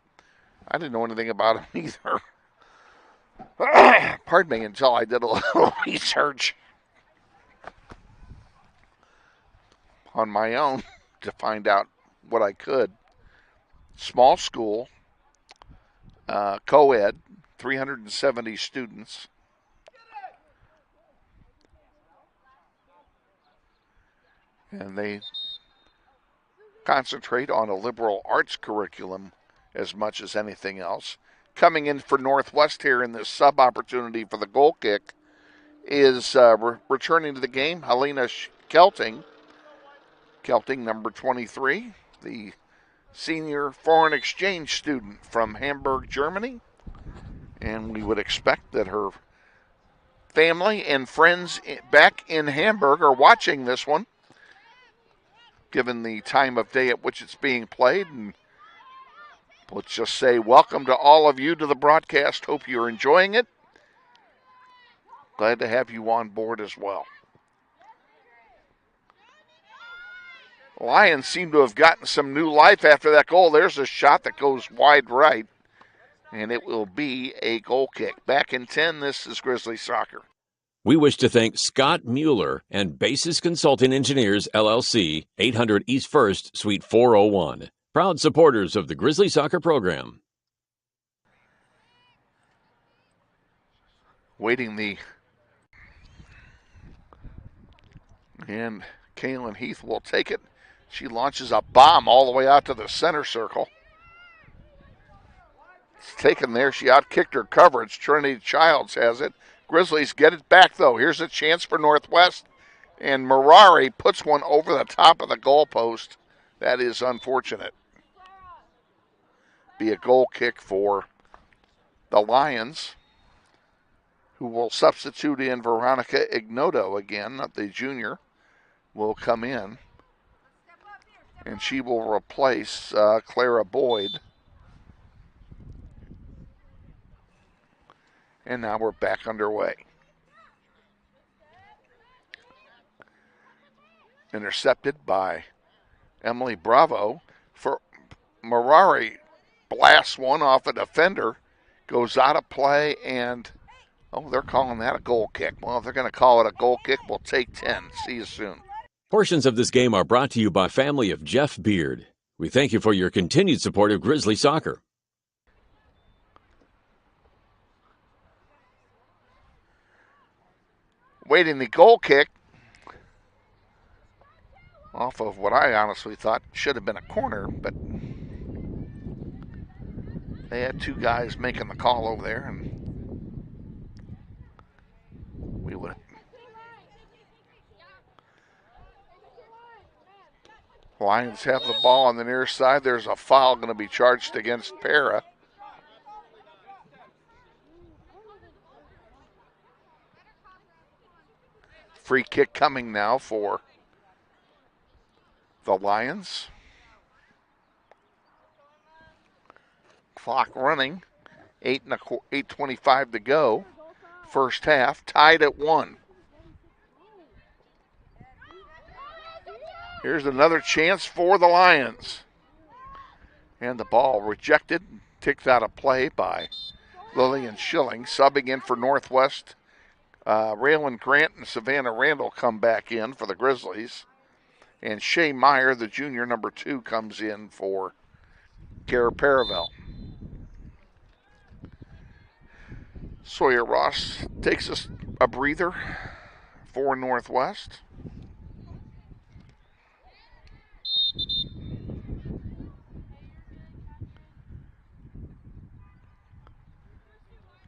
I didn't know anything about them either. Pardon me, until I did a little research on my own to find out what I could. Small school, co-ed, 370 students. And they concentrate on a liberal arts curriculum as much as anything else. Coming in for Northwest here in this sub opportunity for the goal kick is returning to the game, Helena Kelting. Kelting, number 23, the senior foreign exchange student from Hamburg, Germany. And we would expect that her family and friends back in Hamburg are watching this one, given the time of day at which it's being played. And let's just say welcome to all of you to the broadcast. Hope you're enjoying it. Glad to have you on board as well. Lions seem to have gotten some new life after that goal. There's a shot that goes wide right, and it will be a goal kick. Back in 10, this is Grizzly Soccer. We wish to thank Scott Mueller and Basis Consulting Engineers, LLC, 800 East 1st, Suite 401. Proud supporters of the Grizzly Soccer program. Waiting the... And Kaylin Heath will take it. She launches a bomb all the way out to the center circle. It's taken there. She outkicked her coverage. Trinity Childs has it. Grizzlies get it back, though. Here's a chance for Northwest. And Mirari puts one over the top of the goalpost. That is unfortunate. Be a goal kick for the Lions, who will substitute in Veronica Ignoto again. The junior will come in, and she will replace Clara Boyd. And now we're back underway. Intercepted by Emily Bravo. For Mirari blasts one off a defender, goes out of play, and they're calling that a goal kick. Well, if they're going to call it a goal kick, we'll take 10. See you soon. Portions of this game are brought to you by family of Jeff Beard. We thank you for your continued support of Grizzly Soccer. Waiting the goal kick off of what I honestly thought should have been a corner, but they had two guys making the call over there, and we would. Lions have the ball on the near side. There's a foul going to be charged against Para. Free kick coming now for the Lions. Clock running. 8:25 to go. First half, tied at 1. Here's another chance for the Lions. And the ball rejected, ticked out of play by Lillian Schilling. Subbing in for Northwest. Raylan Grant and Savannah Randall come back in for the Grizzlies. And Shay Meyer, the junior number 2, comes in for Cair-Paravel. Sawyer Ross takes a breather for Northwest.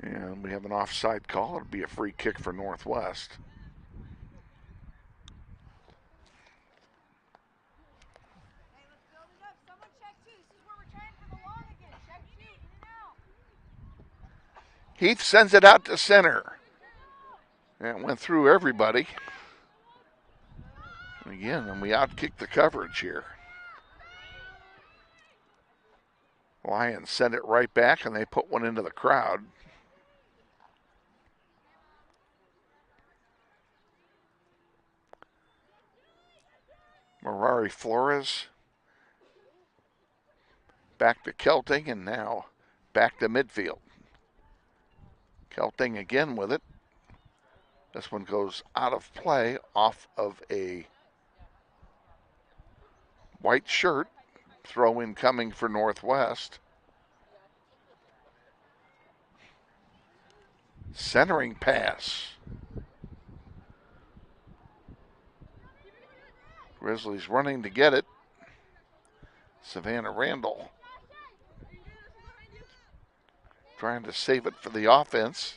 And we have an offside call. It'll be a free kick for Northwest. Heath sends it out to center. And it went through everybody. And again, and we outkicked the coverage here. Lions send it right back, and they put one into the crowd. Mirari Flores back to Kelting, and now back to midfield. Kelting again with it. This one goes out of play off of a white shirt. Throw in coming for Northwest. Centering pass. Grizzlies running to get it. Savannah Randall trying to save it for the offense.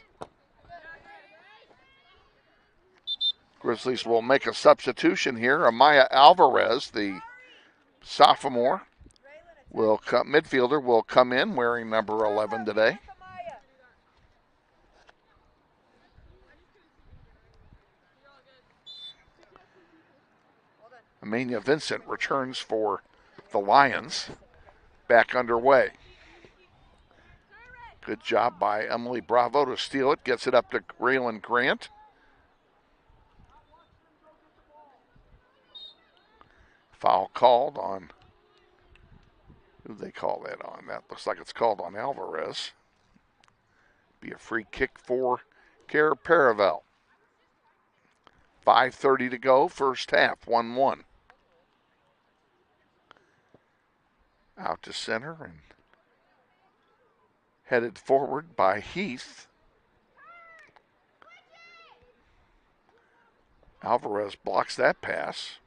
Grizzlies will make a substitution here. Amaya Alvarez, the sophomore, midfielder, will come in wearing number 11 today. Amania Vincent returns for the Lions. Back underway. Good job by Emily Bravo to steal it. Gets it up to Raylan Grant. Foul called on, who do they call that on? That looks like it's called on Alvarez. Be a free kick for Cair-Paravel. 5:30 to go, first half, 1-1. Out to center and headed forward by Heath. Alvarez blocks that pass.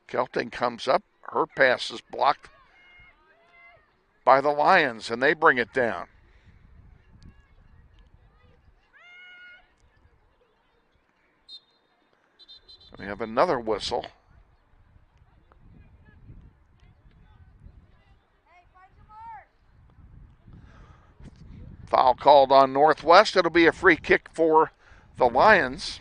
Kelting comes up. Her pass is blocked by the Lions, and they bring it down. We have another whistle. Foul called on Northwest. It'll be a free kick for the Lions.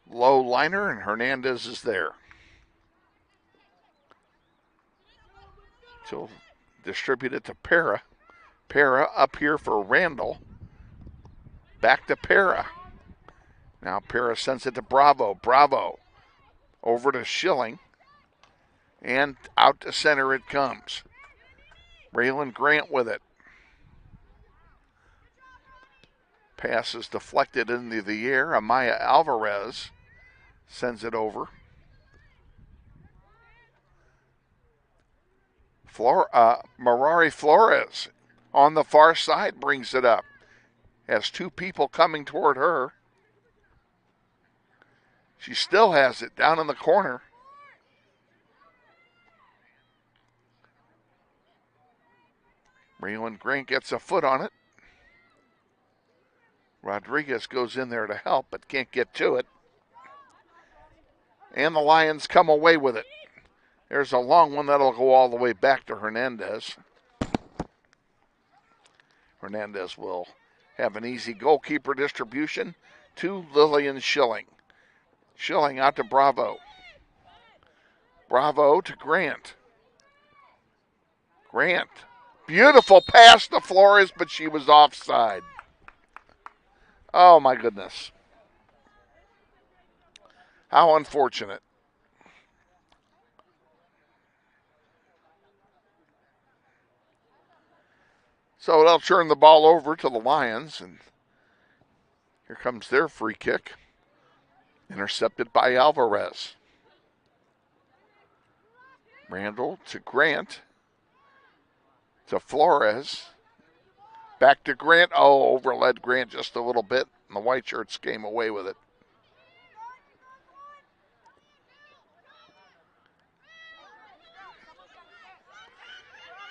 Low liner, and Hernandez is there. So distribute it to Para. Para up here for Randall. Back to Para. Now Para sends it to Bravo. Bravo over to Schilling. And out to center it comes. Raylan Grant with it. Pass is deflected into the air. Amaya Alvarez sends it over. Marari Flores on the far side brings it up. Has two people coming toward her. She still has it down in the corner. Raylan Grant gets a foot on it. Rodriguez goes in there to help, but can't get to it. And the Lions come away with it. There's a long one that'll go all the way back to Hernandez. Hernandez will have an easy goalkeeper distribution to Lillian Schilling. Schilling out to Bravo. Bravo to Grant. Grant. Beautiful pass to Flores, but she was offside. Oh, my goodness. How unfortunate. So they'll turn the ball over to the Lions, and here comes their free kick. Intercepted by Alvarez. Randall to Grant. To Flores. Back to Grant. Oh, overled Grant just a little bit, and the white shirts came away with it.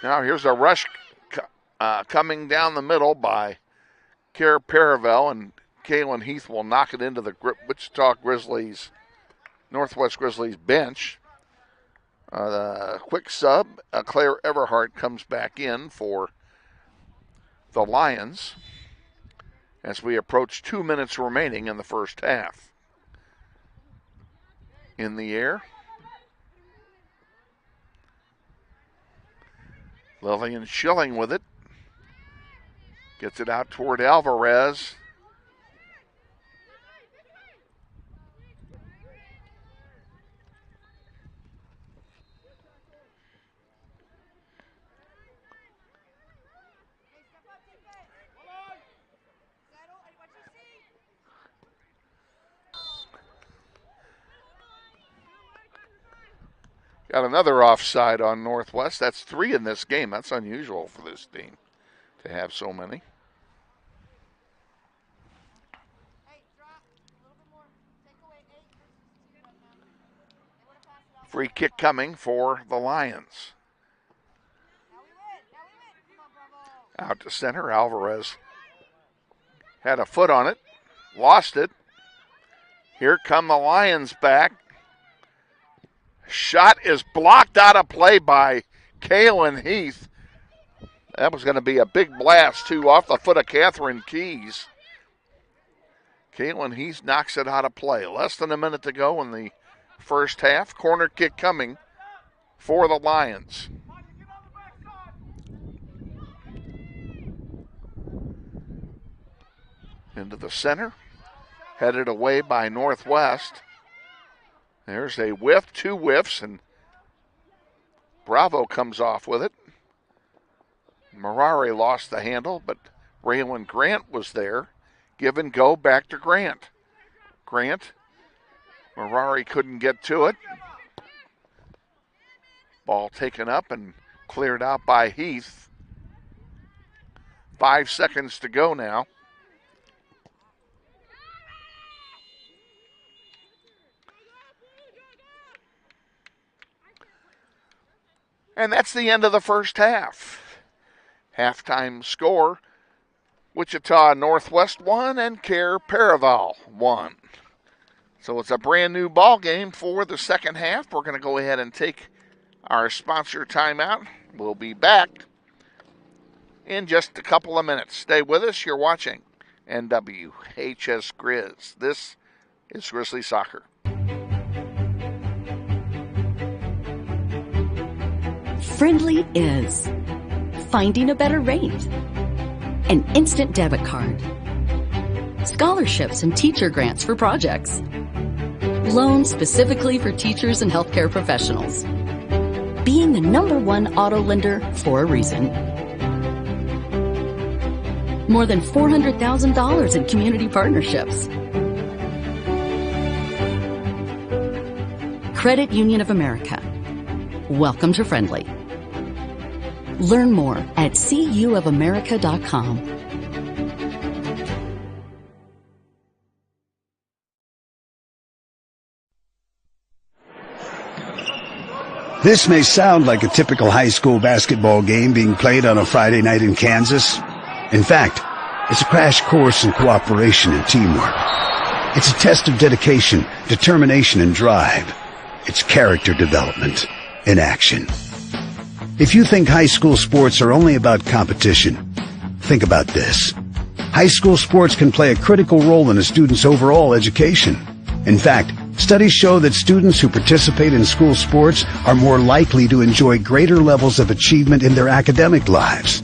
Now here's a rush coming down the middle by Cair-Paravel, and Kaylin Heath will knock it into the Wichita Grizzlies, Northwest Grizzlies bench. The quick sub, Claire Everhart comes back in for the Lions as we approach 2 minutes remaining in the first half. In the air. Lillian Schilling with it. Gets it out toward Alvarez. Got another offside on Northwest. That's 3 in this game. That's unusual for this team to have so many. Free kick coming for the Lions. Out to center. Alvarez had a foot on it. Lost it. Here come the Lions back. Shot is blocked out of play by Kaylin Heath. That was going to be a big blast, too, off the foot of Catherine Keys. Kaylin Heath knocks it out of play. Less than a minute to go in the first half. Corner kick coming for the Lions. Into the center. Headed away by Northwest. There's a whiff, 2 whiffs, and Bravo comes off with it. Marari lost the handle, but Raylan Grant was there. Give and go back to Grant. Grant. Marari couldn't get to it. Ball taken up and cleared out by Heath. 5 seconds to go now. And that's the end of the first half. Halftime score, Wichita Northwest 1 and Cair-Paravel 1. So it's a brand new ball game for the second half. We're going to go ahead and take our sponsor timeout. We'll be back in just a couple of minutes. Stay with us. You're watching NWHS Grizz. This is Grizzly Soccer. Friendly is finding a better rate, an instant debit card, scholarships and teacher grants for projects, loans specifically for teachers and healthcare professionals, being the #1 auto lender for a reason, more than $400,000 in community partnerships. Credit Union of America. Welcome to Friendly. Learn more at cuofamerica.com. This may sound like a typical high school basketball game being played on a Friday night in Kansas. In fact, it's a crash course in cooperation and teamwork. It's a test of dedication, determination, and drive. It's character development in action. If you think high school sports are only about competition, think about this. High school sports can play a critical role in a student's overall education. In fact, studies show that students who participate in school sports are more likely to enjoy greater levels of achievement in their academic lives.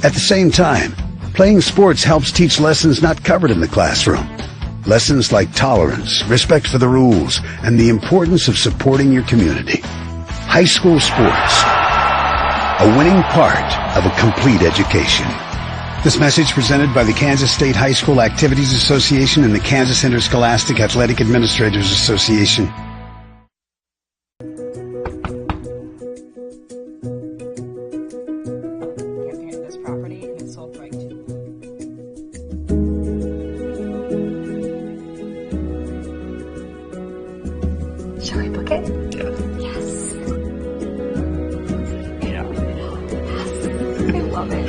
At the same time, playing sports helps teach lessons not covered in the classroom. Lessons like tolerance, respect for the rules, and the importance of supporting your community. High school sports, a winning part of a complete education. This message presented by the Kansas State High School Activities Association and the Kansas Interscholastic Athletic Administrators Association. Campaign this property and it's sold right to. Shall we book it? Yeah. Yes. Yeah. I love it.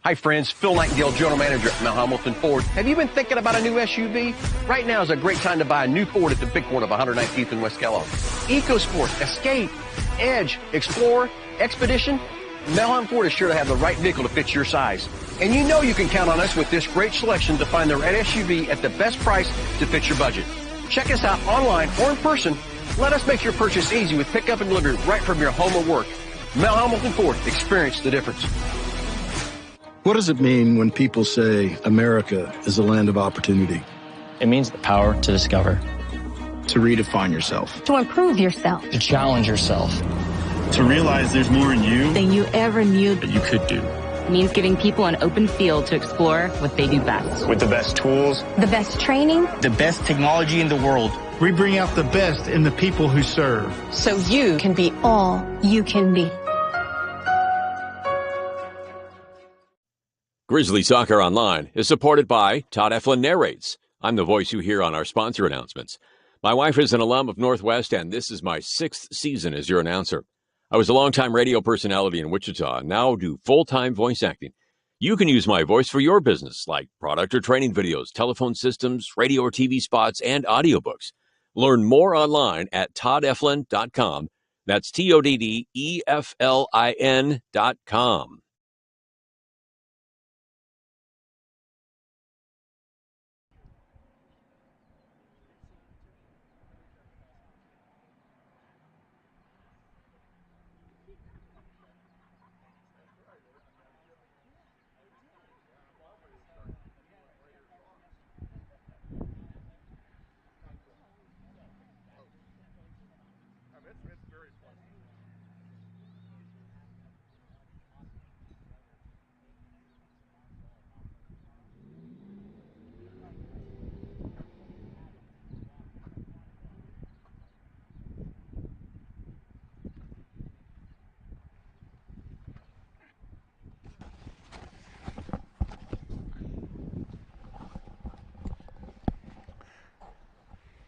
Hi friends, Phil Nightingale, General Manager at Mount Hamilton Ford. Have you been thinking about a new SUV? Right now is a great time to buy a new Ford at the big one of 119th and West Kellogg. EcoSport, Escape, Edge, Explorer, Expedition. Mount Hamilton Ford is sure to have the right vehicle to fit your size. And you know you can count on us with this great selection to find the right SUV at the best price to fit your budget. Check us out online or in person. Let us make your purchase easy with pickup and delivery right from your home or work. Mount Hamilton Ford, experience the difference. What does it mean when people say America is a land of opportunity? It means the power to discover, to redefine yourself, To improve yourself. to challenge yourself, to realize there's more in you Than you ever knew. that you could do. Means giving people an open field to explore what they do best. With the best tools, The best training. The best technology in the world. We bring out the best in the people who serve. So you can be all you can be. Grizzly Soccer Online is supported by Todd Eflin Narrates. I'm the voice you hear on our sponsor announcements. My wife is an alum of Northwest, and this is my 6th season as your announcer. I was a longtime radio personality in Wichita and now do full-time voice acting. You can use my voice for your business, like product or training videos, telephone systems, radio or TV spots, and audiobooks. Learn more online at toddeflin.com. That's TODDEFLIN.com.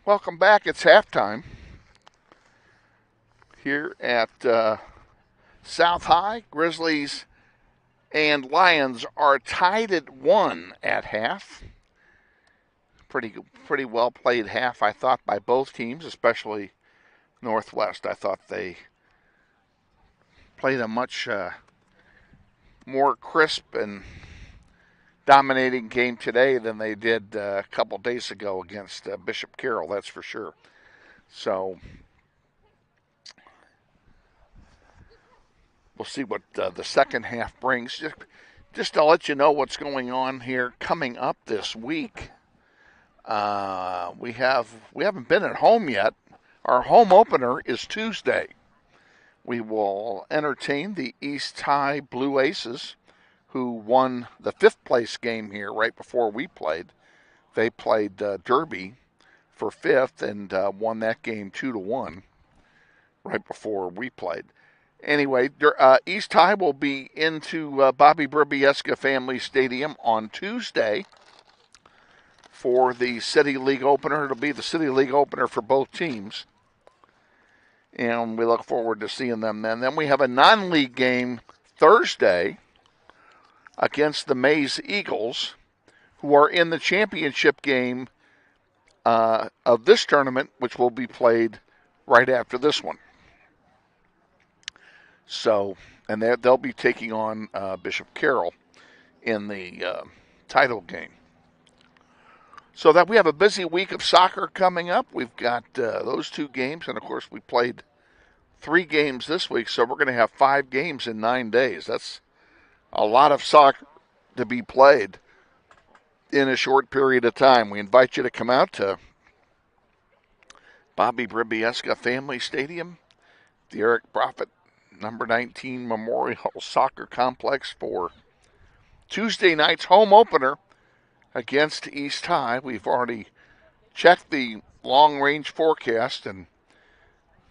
Welcome back. It's halftime here at South High. Grizzlies and Lions are tied at 1 at half. Pretty well played half, I thought, by both teams, especially Northwest. I thought they played a much more crisp and dominating game today than they did a couple days ago against Bishop Carroll, that's for sure. So we'll see what the second half brings. Just to let you know what's going on here coming up this week. We haven't been at home yet. Our home opener is Tuesday. We will entertain the East High Blue Aces, who won the 5th place game here right before we played. They played Derby for 5th and won that game 2-1 right before we played. Anyway, East High will be into Bobby Bribieska Family Stadium on Tuesday for the City League opener. It'll be the City League opener for both teams, and we look forward to seeing them then. Then we have a non-league game Thursday against the Mays Eagles, who are in the championship game of this tournament, which will be played right after this one. So, and they'll be taking on Bishop Carroll in the title game. So that we have a busy week of soccer coming up. We've got those 2 games, and of course we played 3 games this week, so we're going to have 5 games in 9 days. That's a lot of soccer to be played in a short period of time. We invite you to come out to Bobby Bribieska Family Stadium, the Eric Prophet number 19 Memorial Soccer Complex for Tuesday night's home opener against East High. We've already checked the long-range forecast, and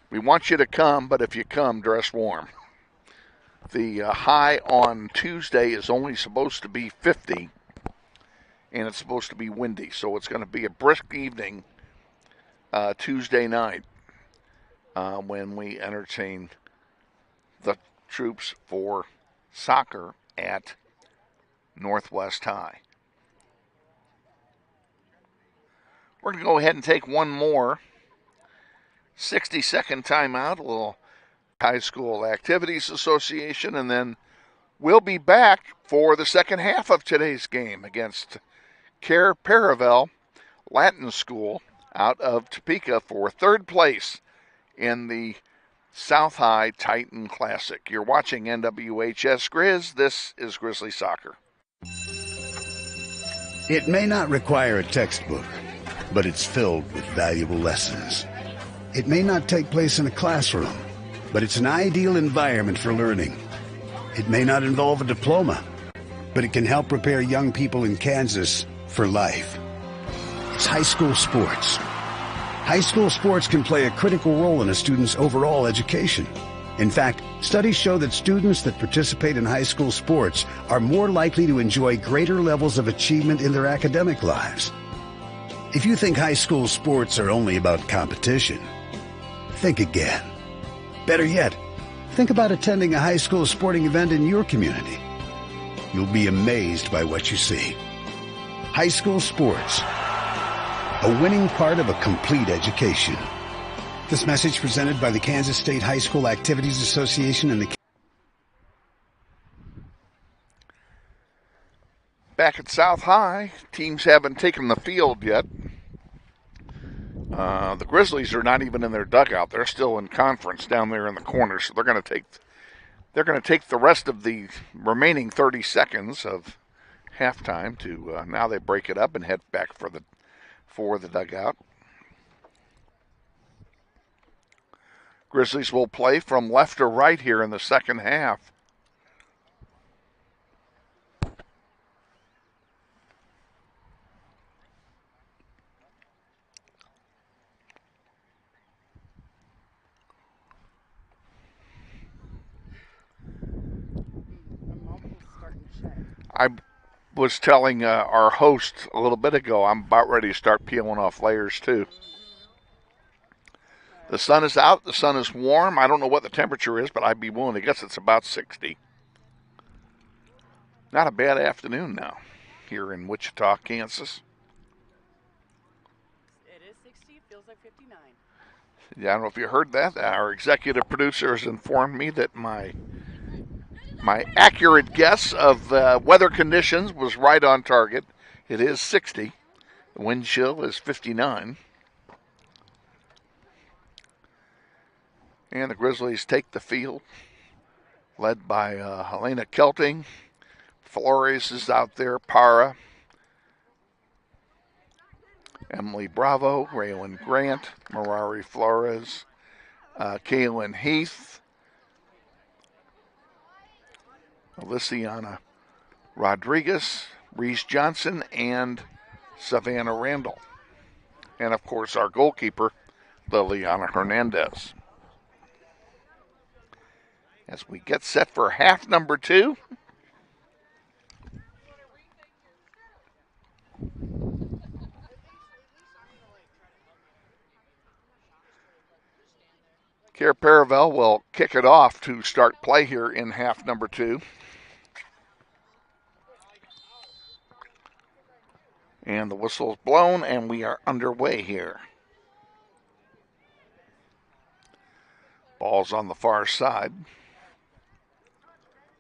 we want you to come, but if you come, dress warm. The high on Tuesday is only supposed to be 50, and it's supposed to be windy, so it's going to be a brisk evening Tuesday night when we entertain the troops for soccer at Northwest High. We're going to go ahead and take one more 60-second timeout, a little High School Activities Association, and then we'll be back for the second half of today's game against Cair-Paravel Latin School out of Topeka for 3rd place in the South High Titan Classic. You're watching NWHS Grizz. This is Grizzly Soccer. It may not require a textbook, but it's filled with valuable lessons. It may not take place in a classroom, but it's an ideal environment for learning. It may not involve a diploma, but it can help prepare young people in Kansas for life. It's high school sports. High school sports can play a critical role in a student's overall education. In fact, studies show that students that participate in high school sports are more likely to enjoy greater levels of achievement in their academic lives. If you think high school sports are only about competition, think again. Better yet, think about attending a high school sporting event in your community. You'll be amazed by what you see. High school sports, a winning part of a complete education. This message presented by the Kansas State High School Activities Association and the... Back at South High, teams haven't taken the field yet. The Grizzlies are not even in their dugout. They're still in conference down there in the corner, so they're going to take the rest of the remaining 30 seconds of halftime to now they break it up and head back for the dugout. Grizzlies will play from left to right here in the second half. I was telling our host a little bit ago, I'm about ready to start peeling off layers too. The sun is out. The sun is warm. I don't know what the temperature is, but I'd be willing to guess it's about 60. Not a bad afternoon now here in Wichita, Kansas. It is 60. It feels like 59. Yeah, I don't know if you heard that. Our executive producer has informed me that my accurate guess of weather conditions was right on target. It is 60. The wind chill is 59. And the Grizzlies take the field, led by Helena Kelting. Flores is out there, Para, Emily Bravo, Raylan Grant, Mirari Flores, Kaylin Heath, Alyciana Rodriguez, Reese Johnson, and Savannah Randall. And, of course, our goalkeeper, Liliana Hernandez. As we get set for half number 2. Cair-Paravel will kick it off to start play here in half number 2. And the whistle's blown, and we are underway here. Ball's on the far side.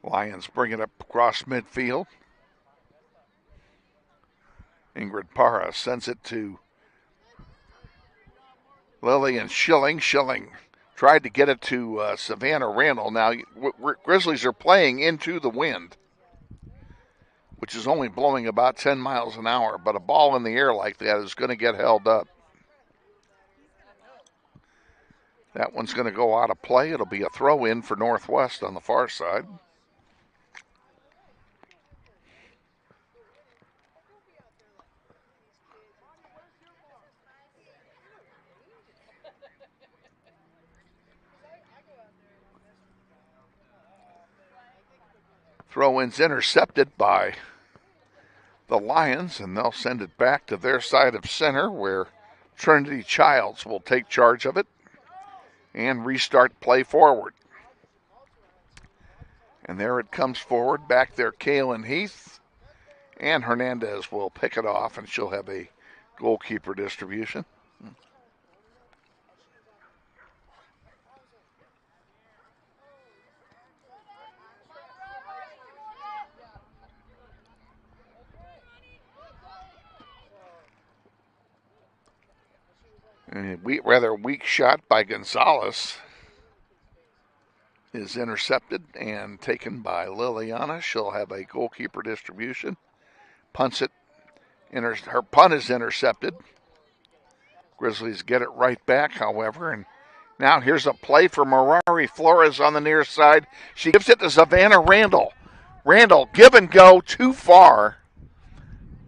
Lions bring it up across midfield. Ingrid Para sends it to Lillian Schilling. Schilling tried to get it to Savannah Randall. Now, Grizzlies are playing into the wind, which is only blowing about 10 miles an hour, but a ball in the air like that is going to get held up. That one's going to go out of play. It'll be a throw in for Northwest on the far side. Throw-in's intercepted by the Lions, and they'll send it back to their side of center where Trinity Childs will take charge of it and restart play forward. And there it comes forward. Back there, Kaylin Heath. And Hernandez will pick it off, and she'll have a goalkeeper distribution. And a rather weak shot by Gonzalez is intercepted and taken by Liliana. She'll have a goalkeeper distribution. Punts it. Her punt is intercepted. Grizzlies get it right back, however. And now here's a play for Mirari Flores on the near side. She gives it to Savannah Randall. Randall, give and go, too far.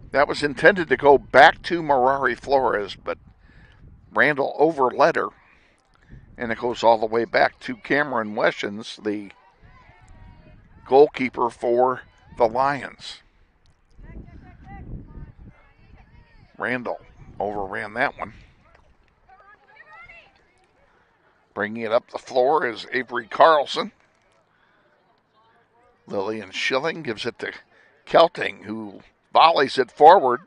That was intended to go back to Mirari Flores, but Randall overled her, and it goes all the way back to Cameron Weshens, the goalkeeper for the Lions. Randall overran that one. Bringing it up the floor is Avery Carlson. Lillian Schilling gives it to Kelting, who volleys it forward.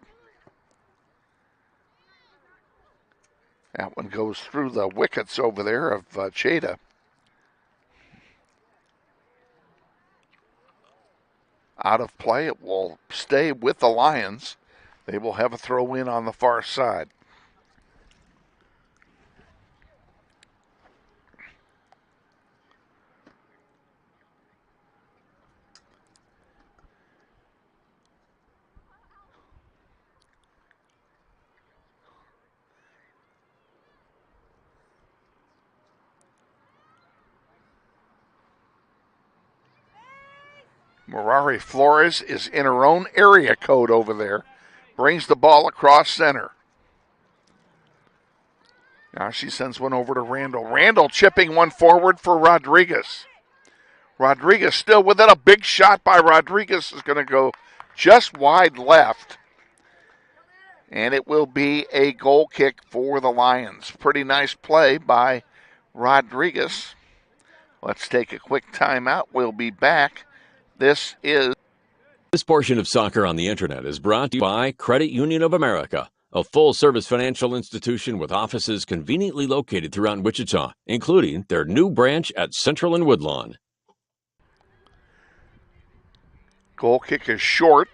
That one goes through the wickets over there of Cheta. Out of play. It will stay with the Lions. They will have a throw in on the far side. Mirari Flores is in her own area code over there. Brings the ball across center. Now she sends one over to Randall. Randall chipping one forward for Rodriguez. Rodriguez still with it. A big shot by Rodriguez is going to go just wide left. And it will be a goal kick for the Lions. Pretty nice play by Rodriguez. Let's take a quick timeout. We'll be back. This portion of Soccer on the Internet is brought to you by Credit Union of America, a full-service financial institution with offices conveniently located throughout Wichita, including their new branch at Central and Woodlawn. goal kick is short.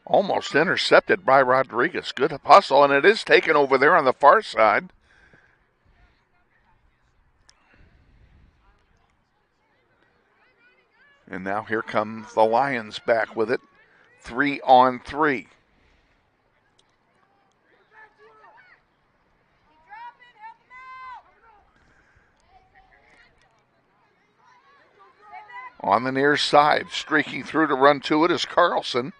Almost intercepted by Rodriguez. Good hustle, and it is taken over there on the far side. And now here come the Lions back with it. 3-on-3. On the near side, streaking through to run to it is Carlson.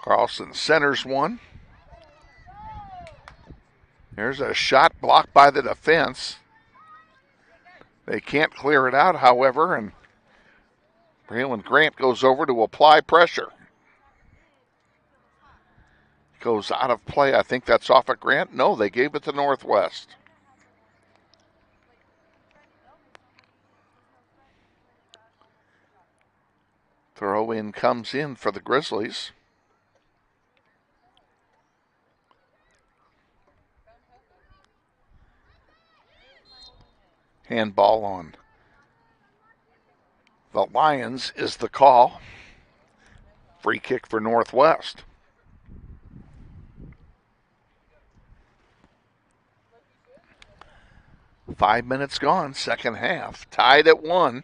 Carlson centers one. There's a shot blocked by the defense. They can't clear it out, however, and Braylon Grant goes over to apply pressure. Goes out of play. I think that's off of Grant. No, they gave it to Northwest. Throw in comes in for the Grizzlies. Handball on the Lions is the call. Free kick for Northwest. Five minutes gone, second half. Tied at 1.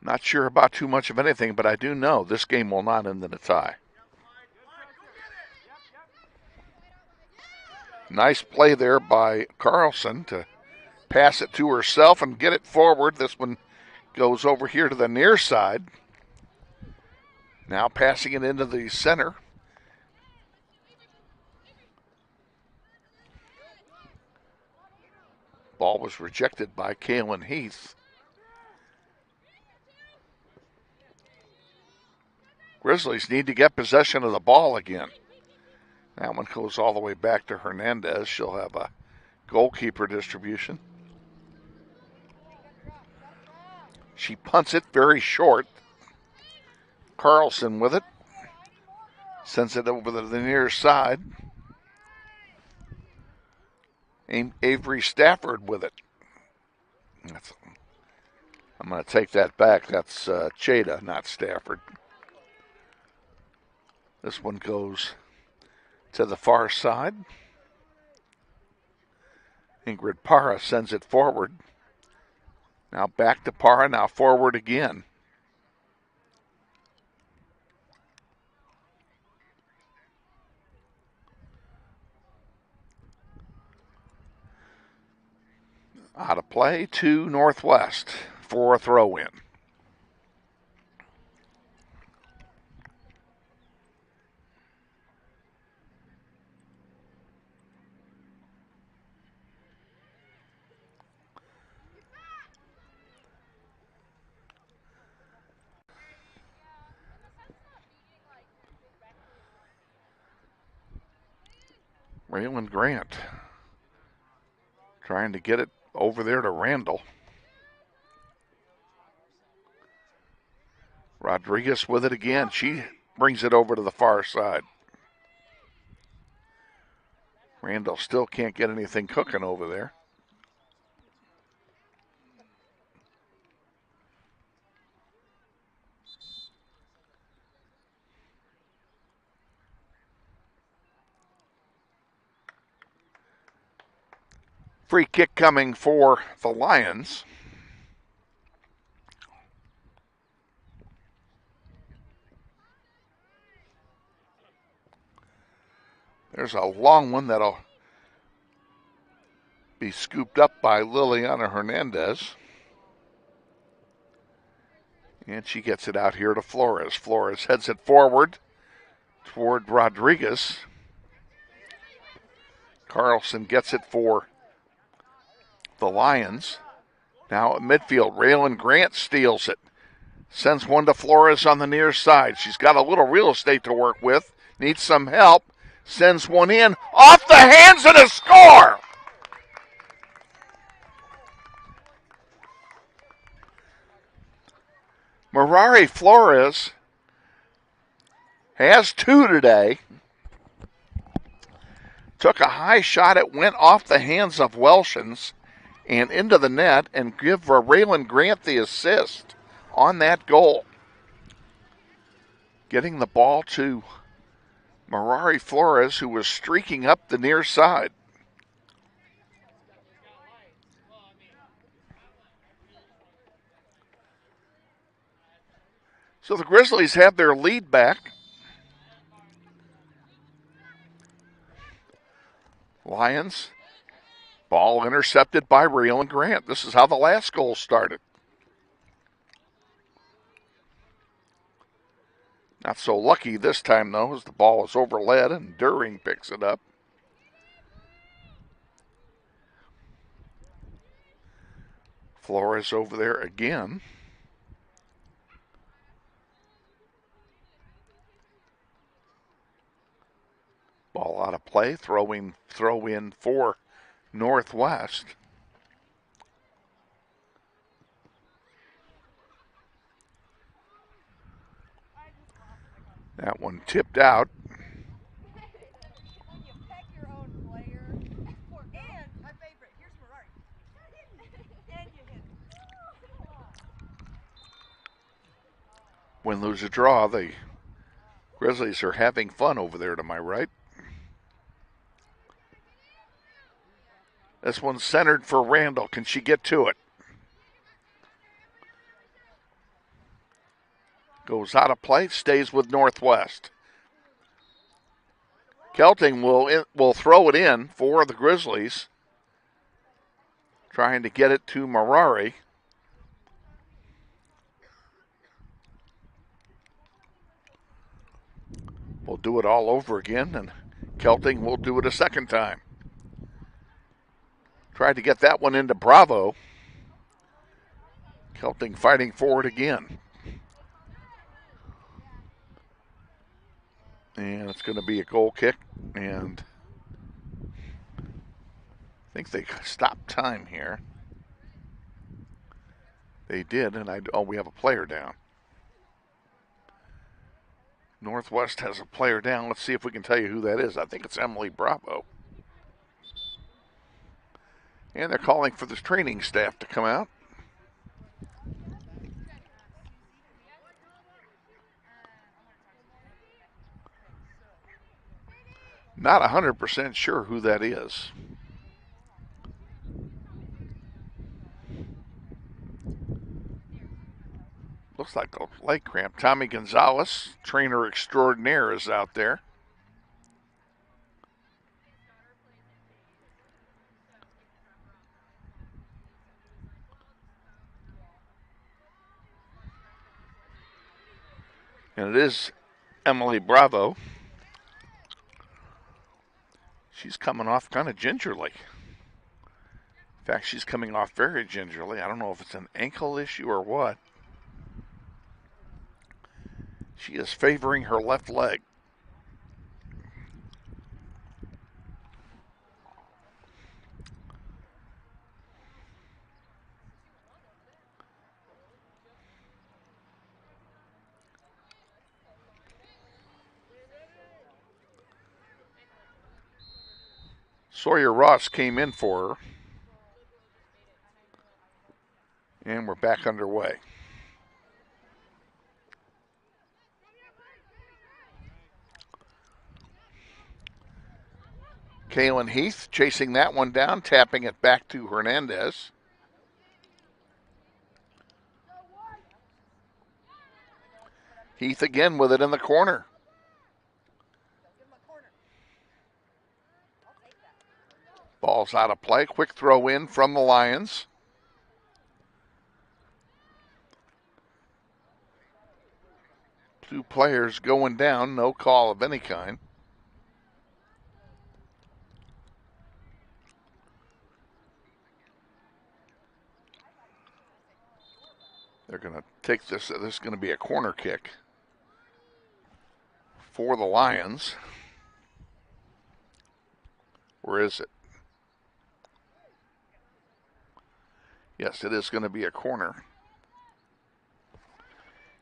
Not sure about too much of anything, but I do know this game will not end in a tie. Nice play there by Carlson to pass it to herself and get it forward. This one goes over here to the near side. Now passing it into the center. Ball was rejected by Kaylin Heath. Grizzlies need to get possession of the ball again. That one goes all the way back to Hernandez. She'll have a goalkeeper distribution. She punts it very short. Carlson with it. Sends it over to the near side. Avery Stafford with it. I'm going to take that back. That's Cheda, not Stafford. This one goes to the far side. Ingrid Parra sends it forward. Now back to Parra, now forward again. Out of play to Northwest for a throw-in. Raylan Grant trying to get it over there to Randall. Rodriguez with it again. She brings it over to the far side. Randall still can't get anything cooking over there. Free kick coming for the Lions. There's a long one that'll be scooped up by Liliana Hernandez. And she gets it out here to Flores. Flores heads it forward toward Rodriguez. Carlson gets it for the Lions. Now at midfield, Raylan Grant steals it. Sends one to Flores on the near side. She's got a little real estate to work with. Needs some help. Sends one in. Off the hands and a score! Merari Flores has 2 today. Took a high shot. It went off the hands of Welshans and into the net, and give Raylan Grant the assist on that goal. Getting the ball to Merari Flores, who was streaking up the near side. So the Grizzlies have their lead back. Lions, ball intercepted by Raylan Grant. This is how the last goal started. Not so lucky this time, though, as the ball is overled and During picks it up. Flores over there again. Ball out of play, throw in for Northwest. That one tipped out. Win, lose, or draw, the Grizzlies are having fun over there to my right. This one's centered for Randall. Can she get to it? Goes out of play, stays with Northwest. Kelting will throw it in for the Grizzlies. Trying to get it to Merari. We'll do it all over again, and Kelting will do it a second time. Tried to get that one into Bravo. Kelting fighting for it again. And it's going to be a goal kick, and I think they stopped time here. They did, and we have a player down. Northwest has a player down. Let's see if we can tell you who that is. I think it's Emily Bravo. And they're calling for the training staff to come out. Not 100% sure who that is. Looks like a leg cramp. Tommy Gonzalez, trainer extraordinaire, is out there. And it is Emily Bravo. She's coming off kind of gingerly. In fact, she's coming off very gingerly. I don't know if it's an ankle issue or what. She is favoring her left leg. Sawyer Ross came in for her. And we're back underway. Kaylin Heath chasing that one down, tapping it back to Hernandez. Heath again with it in the corner. Ball's out of play. Quick throw in from the Lions. Two players going down, no call of any kind. They're going to take this. This is going to be a corner kick for the Lions. Where is it? Yes, it is going to be a corner.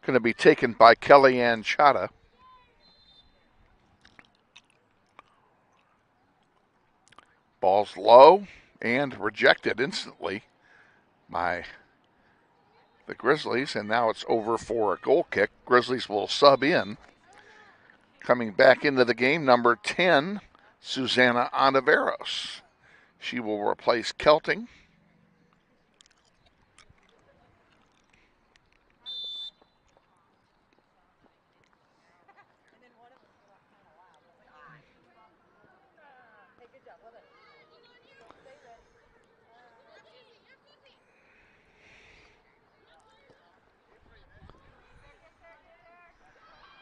Going to be taken by Kellyanne Chata. Ball's low and rejected instantly by the Grizzlies, and now it's over for a goal kick. Grizzlies will sub in. Coming back into the game, number 10, Susanna Ontiveros. She will replace Kelting.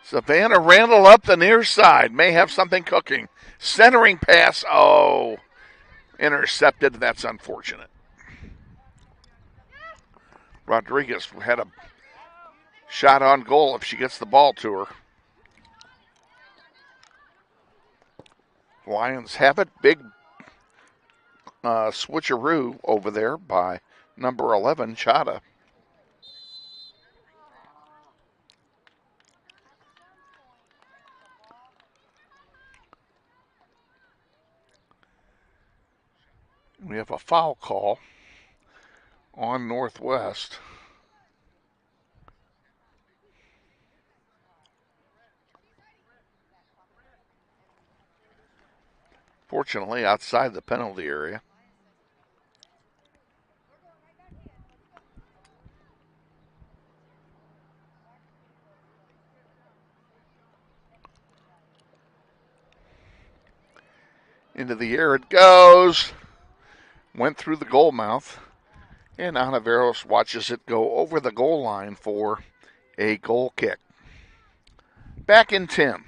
Savannah Randall up the near side. May have something cooking. Centering pass. Oh, intercepted. That's unfortunate. Rodriguez had a shot on goal if she gets the ball to her. Lions have it. Big switcheroo over there by number 11, Chata. We have a foul call on Northwest. Fortunately, outside the penalty area. Into the air it goes. Went through the goal mouth, and Ontiveros watches it go over the goal line for a goal kick. Back in Tim.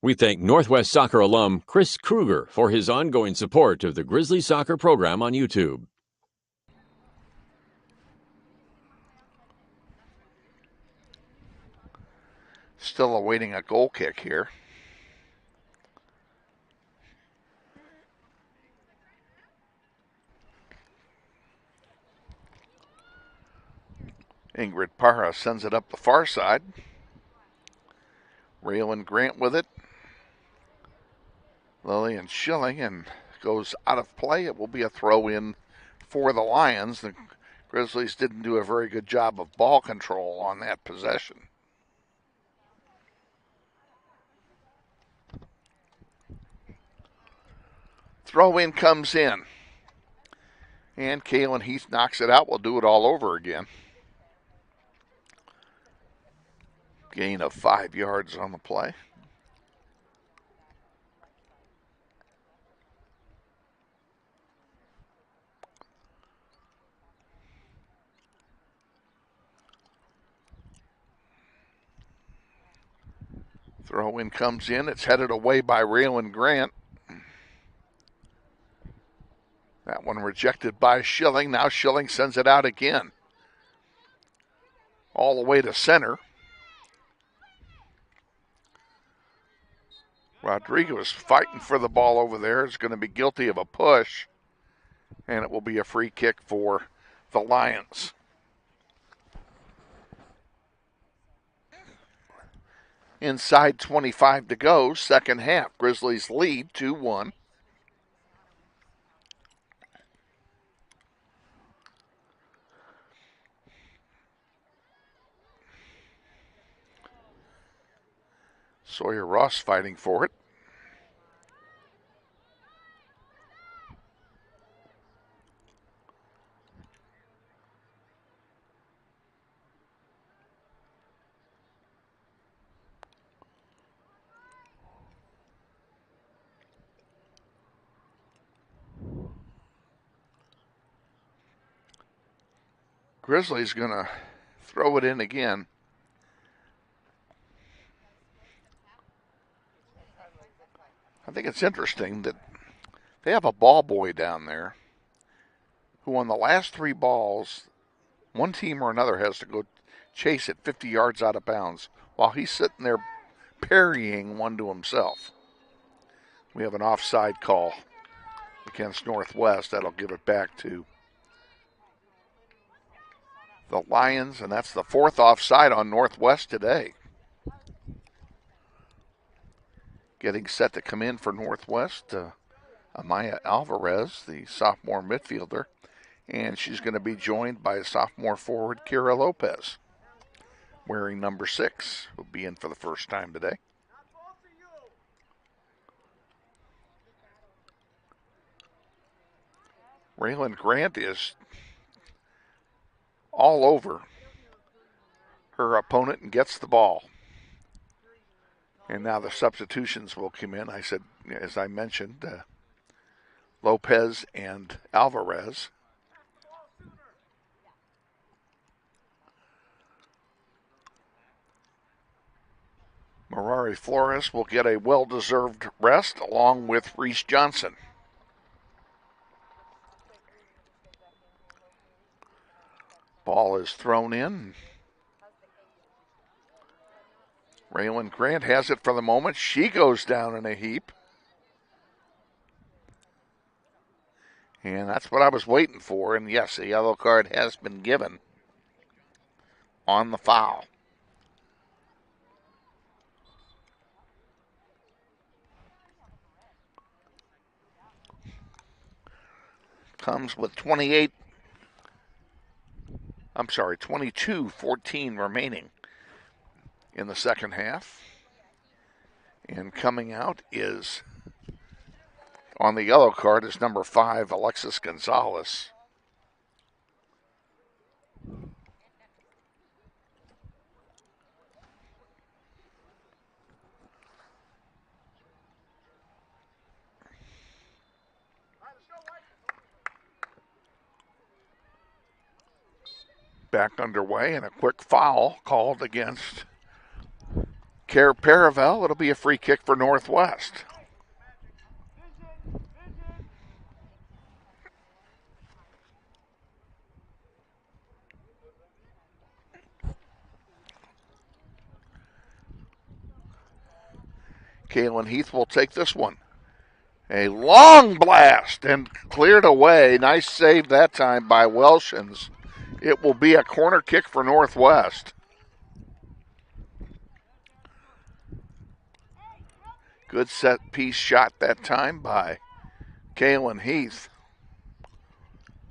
We thank Northwest Soccer alum Chris Kruger for his ongoing support of the Grizzlies soccer program on YouTube. Still awaiting a goal kick here. Ingrid Parra sends it up the far side. Raylan Grant with it. Lillian Schilling, and goes out of play. It will be a throw in for the Lions. The Grizzlies didn't do a very good job of ball control on that possession. Throw in comes in. And Kaylin Heath knocks it out. We'll do it all over again. Gain of 5 yards on the play. Throw in comes in. It's headed away by Raylan Grant. That one rejected by Schilling. Now Schilling sends it out again. All the way to center. Rodriguez fighting for the ball over there. Is going to be guilty of a push. And it will be a free kick for the Lions. Inside 25 to go, second half. Grizzlies lead 2-1. Sawyer Ross fighting for it. Grizzlies going to throw it in again. I think it's interesting that they have a ball boy down there who on the last 3 balls One team or another has to go chase it 50 yards out of bounds while he's sitting there parrying one to himself. We have an offside call against Northwest. That'll give it back to the Lions, and that's the fourth offside on Northwest today. Getting set to come in for Northwest, Amaya Alvarez, the sophomore midfielder, and she's going to be joined by sophomore forward Kira Lopez, wearing number 6, who'll be in for the first time today. Raylan Grant is all over her opponent and gets the ball. And now the substitutions will come in. I said, as I mentioned, Lopez and Alvarez. Merari Flores will get a well-deserved rest along with Reese Johnson. Ball is thrown in. Raylan Grant has it for the moment. She goes down in a heap. And that's what I was waiting for. And yes, a yellow card has been given on the foul. Comes with 22-14 remaining in the second half. And coming out is, on the yellow card, is number 5, Alexis Gonzalez. Back underway, and a quick foul called against Cair-Paravel. It'll be a free kick for Northwest. Kaylin Heath will take this one. A long blast and cleared away. Nice save that time by Welshans. It will be a corner kick for Northwest. Good set piece shot that time by Kaylin Heath,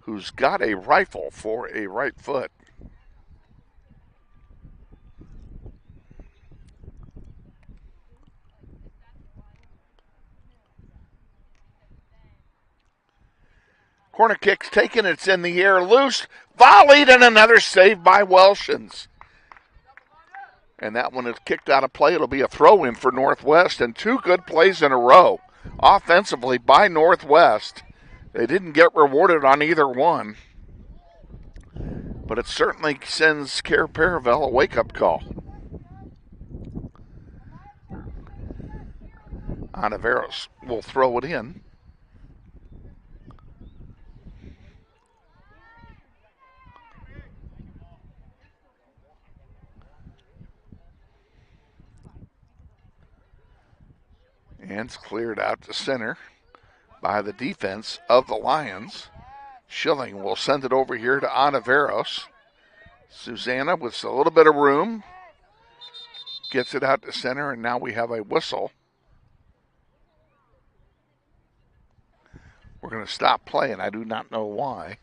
who's got a rifle for a right foot. Corner kick's taken, it's in the air, loose, volleyed, and another save by Welshans. And that one is kicked out of play. It'll be a throw-in for Northwest, and 2 good plays in a row offensively by Northwest. They didn't get rewarded on either one, but it certainly sends Cair-Paravel a wake-up call. Anaveros will throw it in. And it's cleared out to center by the defense of the Lions. Schilling will send it over here to Anaveros. Susanna with a little bit of room gets it out to center, and now we have a whistle. We're going to stop playing. I do not know why.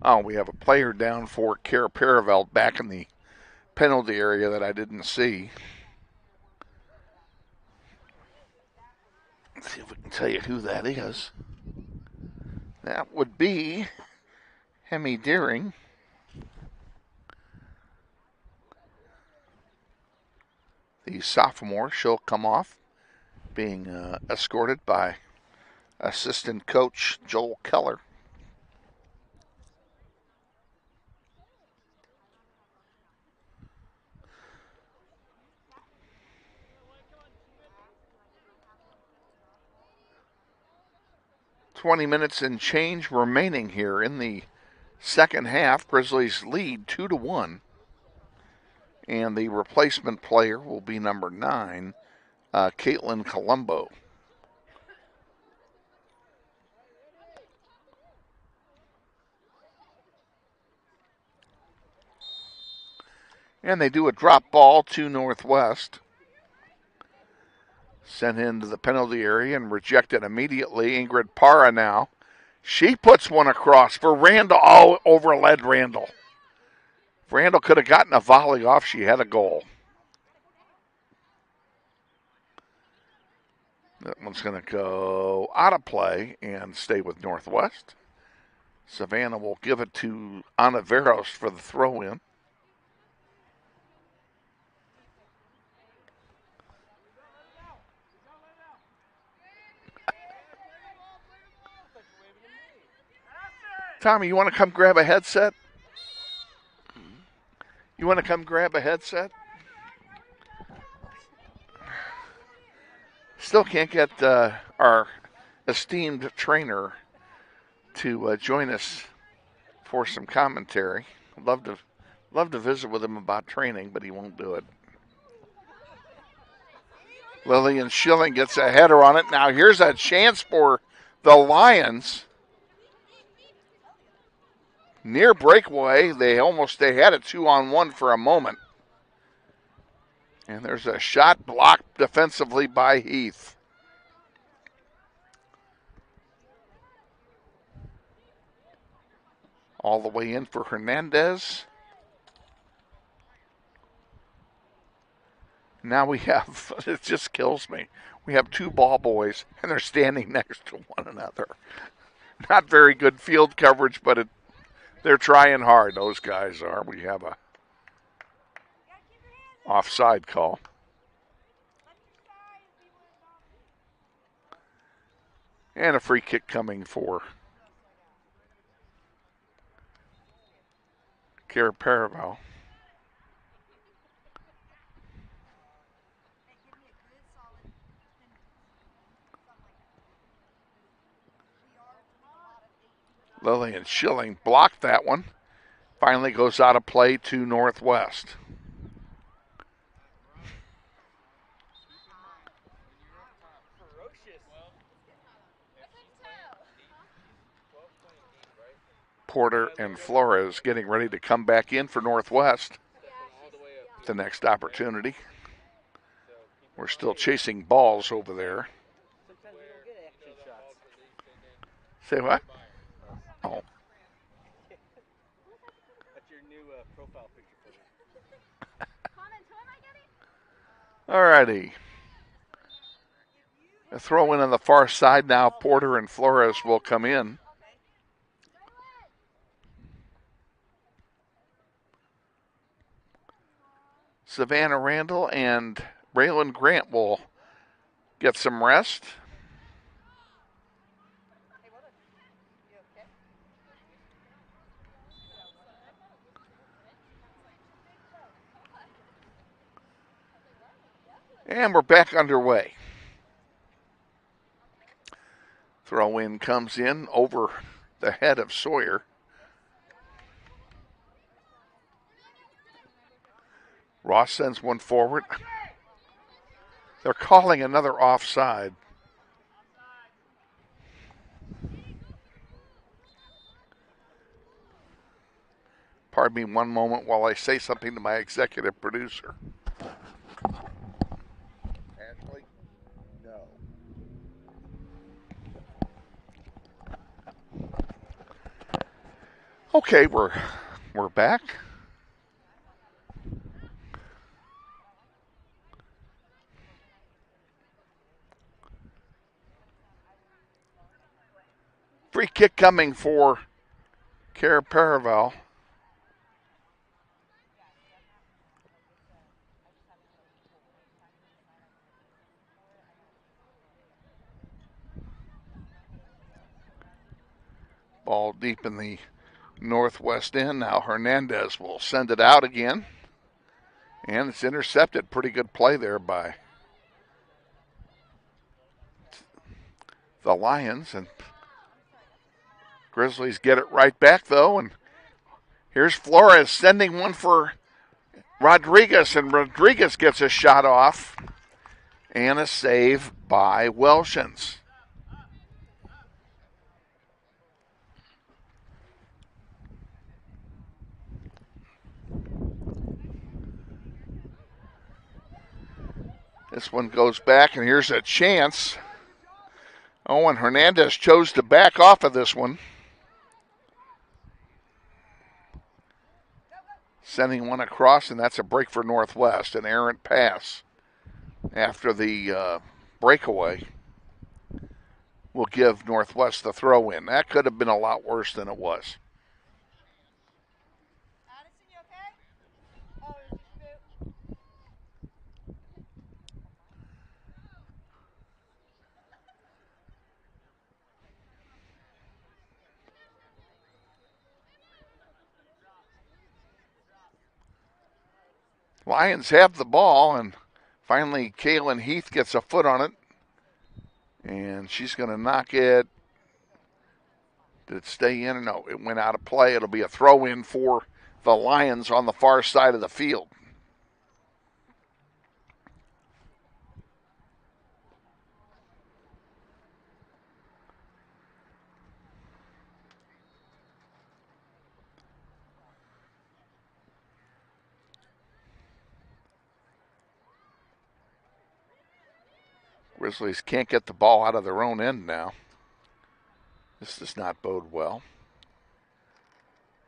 Oh, we have a player down for Cair-Paravel back in the penalty area that I didn't see. Let's see if we can tell you who that is. That would be Hemi Deering. The sophomore. She'll come off being escorted by assistant coach Joel Keller. 20 minutes and change remaining here in the second half. Grizzlies lead 2-1. And the replacement player will be number 9, Caitlin Colombo. And they do a drop ball to Northwest. Sent into the penalty area and rejected immediately. Ingrid Parra now. She puts one across for Randall. Oh, overled Randall. If Randall could have gotten a volley off, she had a goal. That one's going to go out of play and stay with Northwest. Savannah will give it to Anaveros for the throw-in. Tommy, you want to come grab a headset? You want to come grab a headset? Still can't get our esteemed trainer to join us for some commentary. I'd love to visit with him about training, but he won't do it. Lillian Schilling gets a header on it. Now here's a chance for the Lions. Near breakaway, they had a 2-on-1 for a moment. And there's a shot blocked defensively by Heath. All the way in for Hernandez. Now we have, it just kills me. We have 2 ball boys, and they're standing next to one another. Not very good field coverage, but they're trying hard, those guys are. We have a offside call. And a free kick coming for Cair-Paravel. Lillian Schilling blocked that one. Finally goes out of play to Northwest. Porter and Flores getting ready to come back in for Northwest. The next opportunity. We're still chasing balls over there. Say what? Oh. That's your new profile picture for me. All righty. A throw in on the far side now. Porter and Flores will come in. Savannah Randall and Braylon Grant will get some rest. And we're back underway. Throw in comes in over the head of Sawyer. Ross sends one forward. They're calling another offside. Pardon me one moment while I say something to my executive producer. Ashley? No. Okay, we're back. Free kick coming for Cair-Paravel. Ball deep in the northwest end. Now Hernandez will send it out again. And it's intercepted. Pretty good play there by the Lions. And Grizzlies get it right back, though, and here's Flores sending one for Rodriguez, and Rodriguez gets a shot off, and a save by Welshans. This one goes back, and here's a chance. Oh, and Hernandez chose to back off of this one. Sending one across, and that's a break for Northwest, an errant pass after the breakaway will give Northwest the throw in. That could have been a lot worse than it was. Lions have the ball, and finally Kaylin Heath gets a foot on it, and she's going to knock it. Did it stay in? No, it went out of play. It'll be a throw-in for the Lions on the far side of the field. Grizzlies can't get the ball out of their own end now. This does not bode well.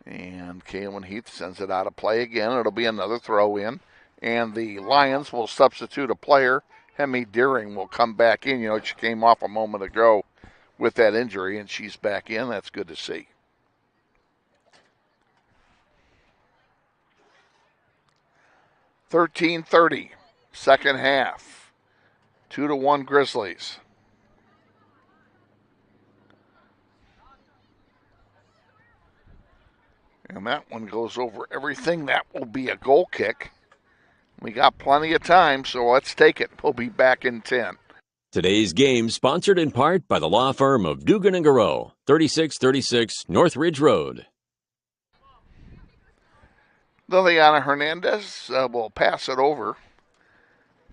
And Kaylin Heath sends it out of play again. It'll be another throw in. And the Lions will substitute a player. Hemi Deering will come back in. You know, she came off a moment ago with that injury, and she's back in. That's good to see. $13:30, second half. 2-1 Grizzlies. And that one goes over everything. That will be a goal kick. We got plenty of time, so let's take it. We'll be back in 10. Today's game sponsored in part by the law firm of Dugan & Garreau, 3636 Northridge Road. Liliana Hernandez will pass it over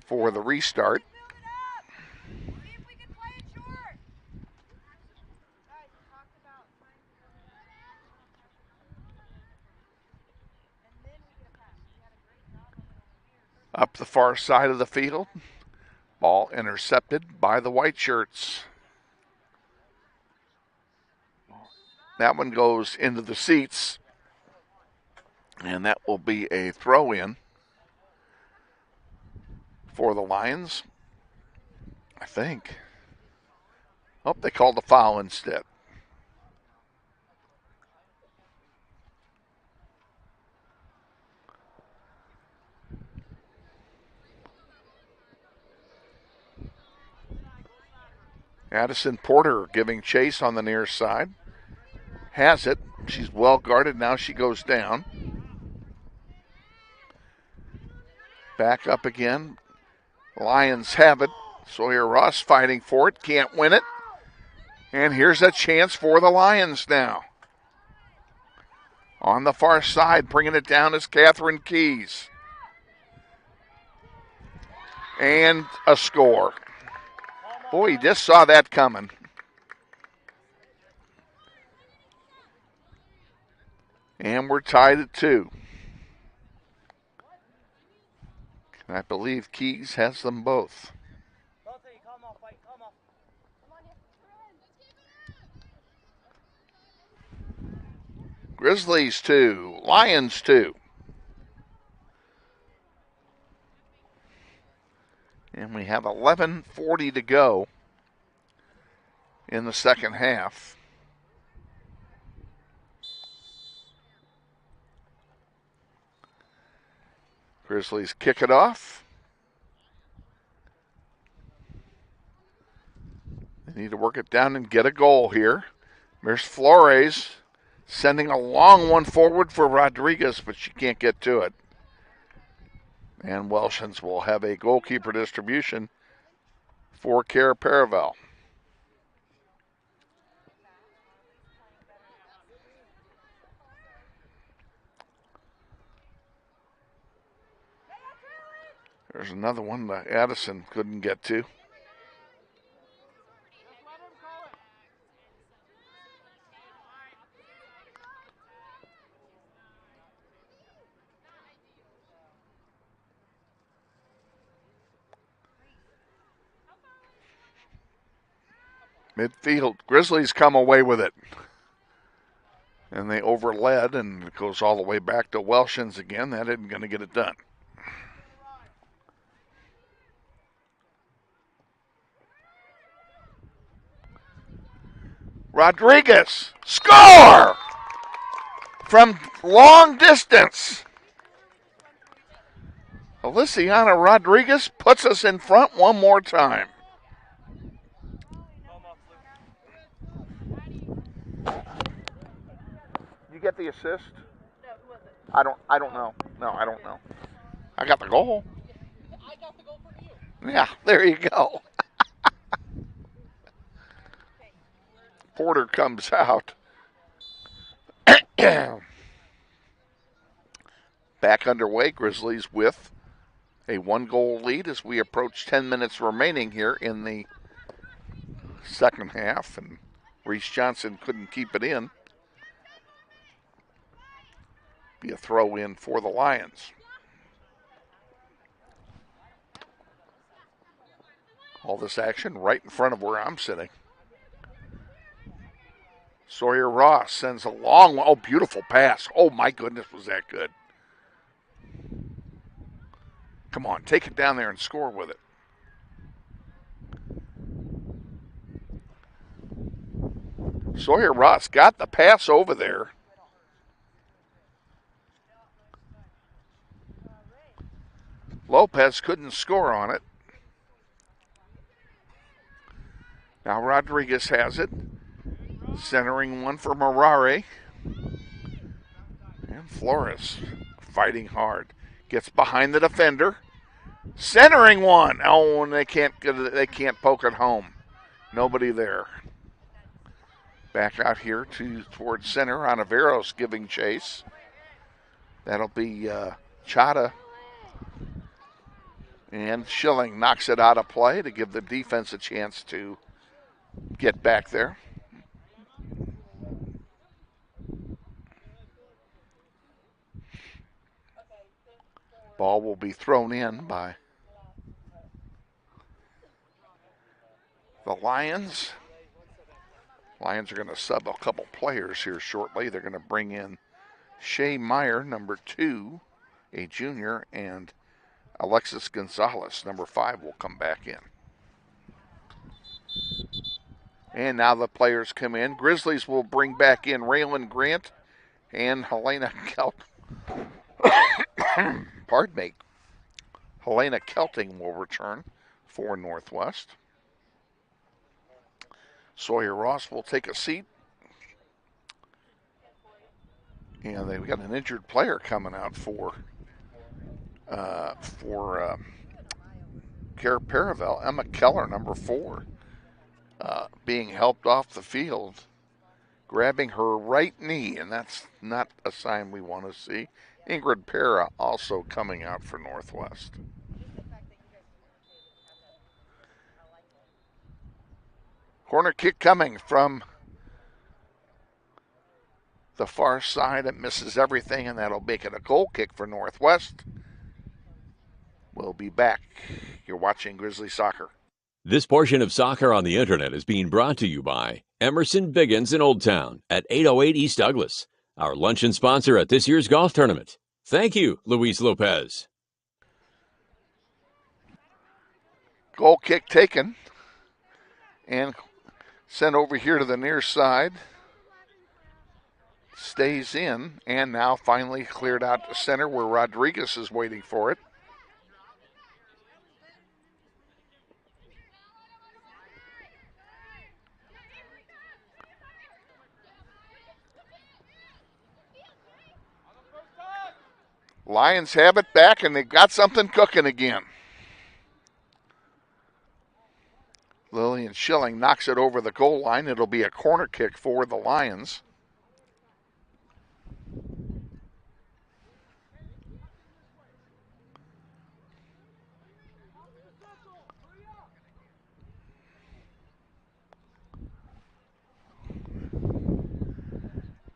for the restart. Up the far side of the field. Ball intercepted by the white shirts. That one goes into the seats. And that will be a throw-in for the Lions, I think. Oh, they called a foul instead. Addison Porter giving chase on the near side. Has it. She's well guarded. Now she goes down. Back up again. Lions have it. Sawyer Ross fighting for it. Can't win it. And here's a chance for the Lions now. On the far side, bringing it down is Catherine Keys. And a score. Boy, you just saw that coming. And we're tied at 2. I believe Keys has them both. Grizzlies 2, Lions 2. And we have 11:40 to go in the second half. Grizzlies kick it off. They need to work it down and get a goal here. There's Flores sending a long one forward for Rodriguez, but she can't get to it. And Welshans will have a goalkeeper distribution for Cair-Paravel. There's another one that Addison couldn't get to. Midfield, Grizzlies come away with it. And they overled, and it goes all the way back to Welshans again. That isn't going to get it done. Rodriguez, score! From long distance. Feliciana Rodriguez puts us in front one more time. You get the assist? I don't know. No, I don't know. I got the goal. I got the goal from you. Yeah, there you go. Porter comes out. Back underway, Grizzlies with a 1-goal lead as we approach 10 minutes remaining here in the second half, and Reese Johnson couldn't keep it in. Be a throw in for the Lions. All this action right in front of where I'm sitting. Sawyer Ross sends a long one. Oh, beautiful pass. Oh, my goodness, was that good. Come on, take it down there and score with it. Sawyer Ross got the pass over there. Lopez couldn't score on it. Now Rodriguez has it. Centering one for Marare. And Flores fighting hard. Gets behind the defender. Centering one. Oh, and they can't poke it home. Nobody there. Back out here towards center. Onaveros giving chase. That'll be Chata. And Schilling knocks it out of play to give the defense a chance to get back there. Ball will be thrown in by the Lions. Lions are going to sub a couple players here shortly. They're going to bring in Shea Meyer, number 2, a junior, and Alexis Gonzalez, number 5, will come back in. And now the players come in. Grizzlies will bring back in Raylan Grant and Helena Pardon me. Helena Kelting will return for Northwest. Sawyer Ross will take a seat. And they've got an injured player coming out for Cair-Paravel. Emma Keller, number 4, being helped off the field, grabbing her right knee, and that's not a sign we want to see. Ingrid Para also coming out for Northwest. Corner kick coming from the far side. It misses everything, and that'll make it a goal kick for Northwest. We'll be back. You're watching Grizzly Soccer. This portion of Soccer on the Internet is being brought to you by Emerson Biggins in Old Town at 808 East Douglas, our luncheon sponsor at this year's golf tournament. Thank you, Luis Lopez. Goal kick taken and sent over here to the near side. Stays in, and now finally cleared out to center where Rodriguez is waiting for it. Lions have it back, and they've got something cooking again. Lillian Schilling knocks it over the goal line. It'll be a corner kick for the Lions.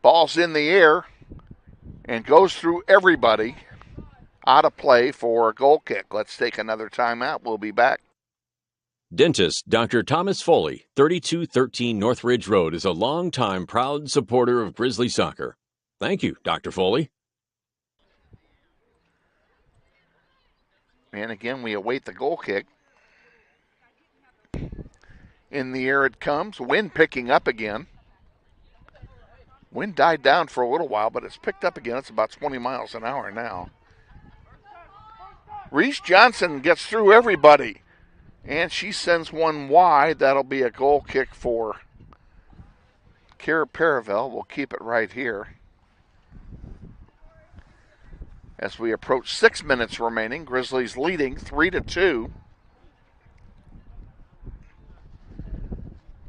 Ball's in the air and goes through everybody. Out of play for a goal kick. Let's take another timeout. We'll be back. Dentist Dr. Thomas Foley, 3213 Northridge Road, is a longtime proud supporter of Grizzly soccer. Thank you, Dr. Foley. And again, we await the goal kick. In the air it comes. Wind picking up again. Wind died down for a little while, but it's picked up again. It's about 20 miles an hour now. Reese Johnson gets through everybody, and she sends one wide. That'll be a goal kick for Cair-Paravel. We'll keep it right here. As we approach 6 minutes remaining, Grizzlies leading 3-2.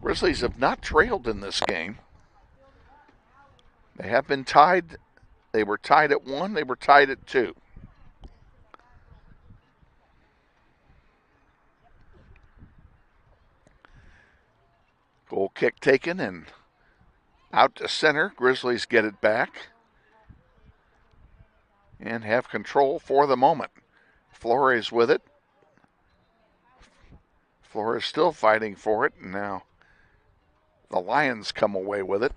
Grizzlies have not trailed in this game. They have been tied. They were tied at 1. They were tied at 2. Goal kick taken and out to center. Grizzlies get it back and have control for the moment. Flores with it. Flores still fighting for it, and now the Lions come away with it.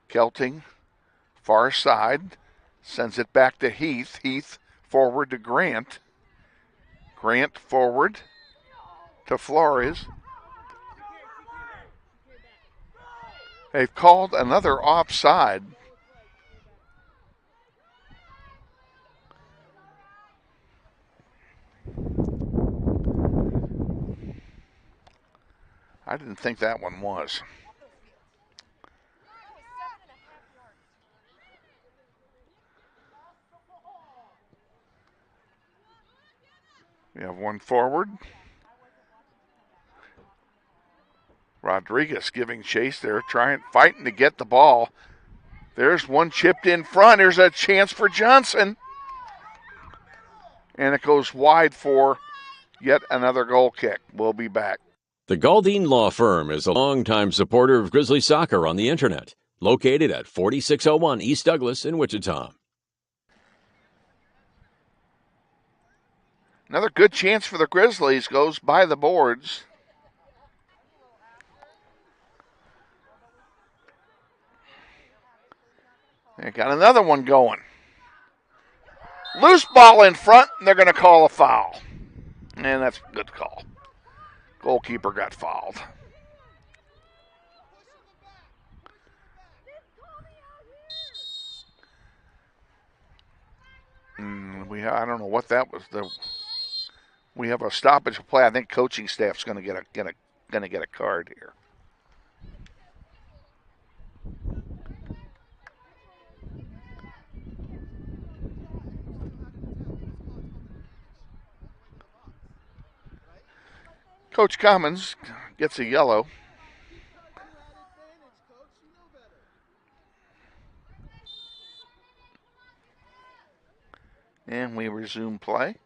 Kelting, far side, sends it back to Heath. Heath forward to Grant. Grant forward to Flores. They've called another offside. I didn't think that one was. We have one forward. Rodriguez giving chase there, fighting to get the ball. There's one chipped in front. There's a chance for Johnson. And it goes wide for yet another goal kick. We'll be back. The Galdine Law Firm is a longtime supporter of Grizzly soccer on the internet, located at 4601 East Douglas in Wichita. Another good chance for the Grizzlies goes by the boards. They got another one going. Loose ball in front, and they're going to call a foul. And that's a good call. Goalkeeper got fouled. I don't know what that was. We have a stoppage of play. I think coaching staff's going to get a card here. Coach Commons gets a yellow. And we resume play.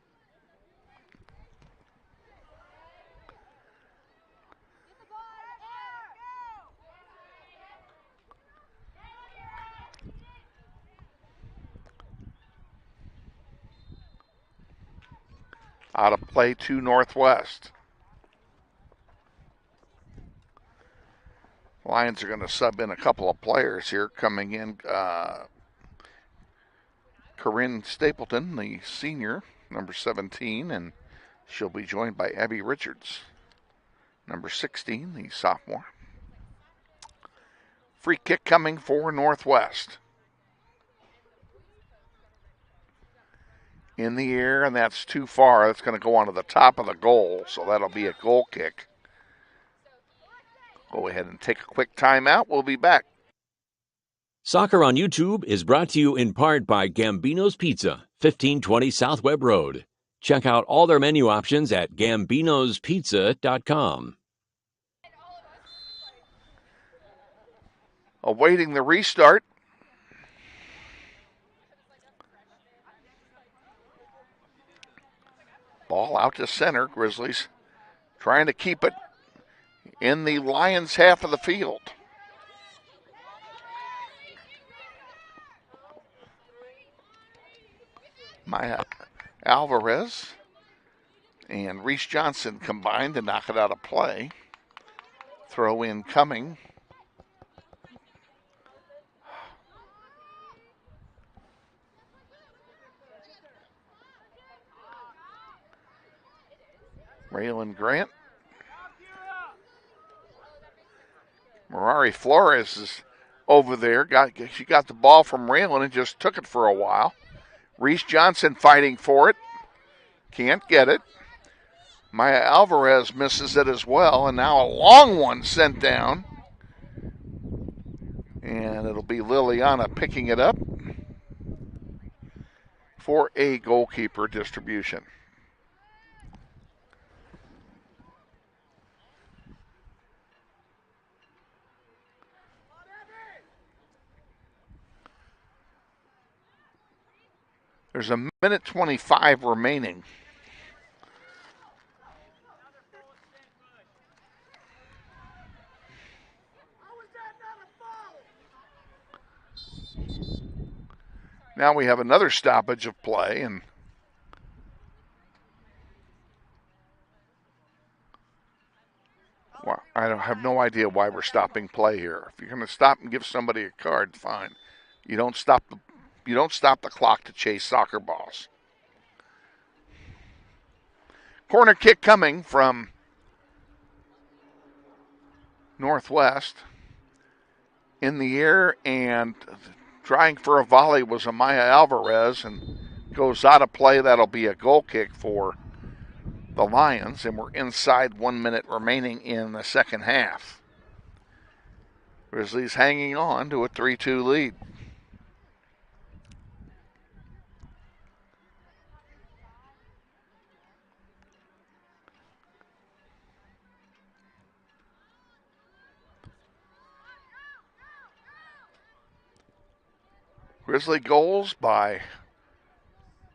Out of play to Northwest. Lions are going to sub in a couple of players here coming in. Corinne Stapleton, the senior, number 17, and she'll be joined by Abby Richards, number 16, the sophomore. Free kick coming for Northwest. In the air, and that's too far. That's going to go onto the top of the goal, so that'll be a goal kick. Go ahead and take a quick timeout. We'll be back. Soccer on YouTube is brought to you in part by Gambino's Pizza, 1520 South Webb Road. Check out all their menu options at gambinospizza.com. Awaiting the restart. Ball out to center. Grizzlies trying to keep it in the Lions' half of the field. Maya Alvarez and Reese Johnson combined to knock it out of play. Throw in coming. Raylan Grant. Merari Flores is over there. She got the ball from Raylan and just took it for a while. Reese Johnson fighting for it. Can't get it. Maya Alvarez misses it as well, and now a long one sent down. And it'll be Liliana picking it up for a goalkeeper distribution. There's a minute 25 remaining. Now we have another stoppage of play, and well, I have no idea why we're stopping play here. If you're going to stop and give somebody a card, fine. You don't stop the clock to chase soccer balls. Corner kick coming from Northwest. In the air and trying for a volley was Amaya Alvarez, and goes out of play. That'll be a goal kick for the Lions, and we're inside 1 minute remaining in the second half. Grizzlies hanging on to a 3-2 lead. Grizzly goals by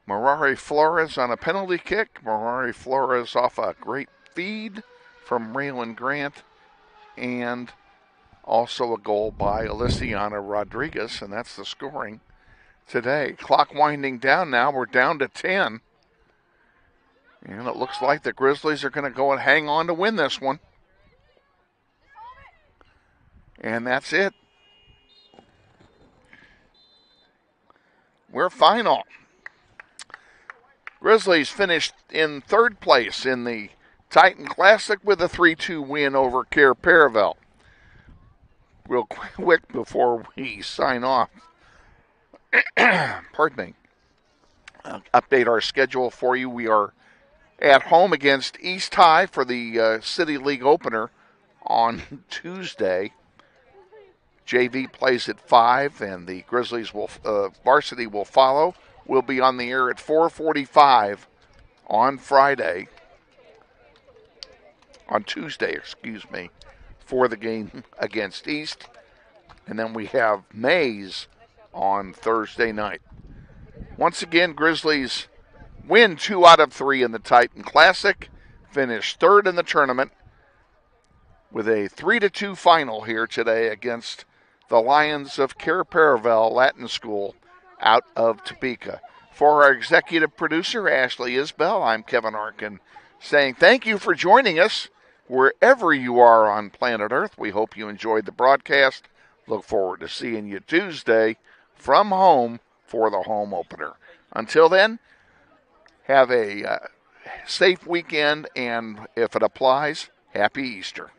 Merari Flores on a penalty kick. Merari Flores off a great feed from Raylan Grant. And also a goal by Aliciana Rodriguez, and that's the scoring today. Clock winding down now. We're down to 10. And it looks like the Grizzlies are going to go and hang on to win this one. And that's it. We're final. Grizzlies finished in third place in the Titan Classic with a 3-2 win over Cair-Paravel. Real quick before we sign off, pardon me, update our schedule for you. We are at home against East High for the City League opener on Tuesday. JV plays at 5, and the Grizzlies varsity will follow. We'll be on the air at 4:45 on Tuesday, for the game against East. And then we have Mays on Thursday night. Once again, Grizzlies win 2 out of 3 in the Titan Classic, finish third in the tournament with a 3-2 final here today against the Lions of Cair-Paravel Latin School out of Topeka. For our executive producer, Ashley Isbell, I'm Kevin Arkin, saying thank you for joining us wherever you are on planet Earth. We hope you enjoyed the broadcast. Look forward to seeing you Tuesday from home for the home opener. Until then, have a safe weekend, and if it applies, happy Easter.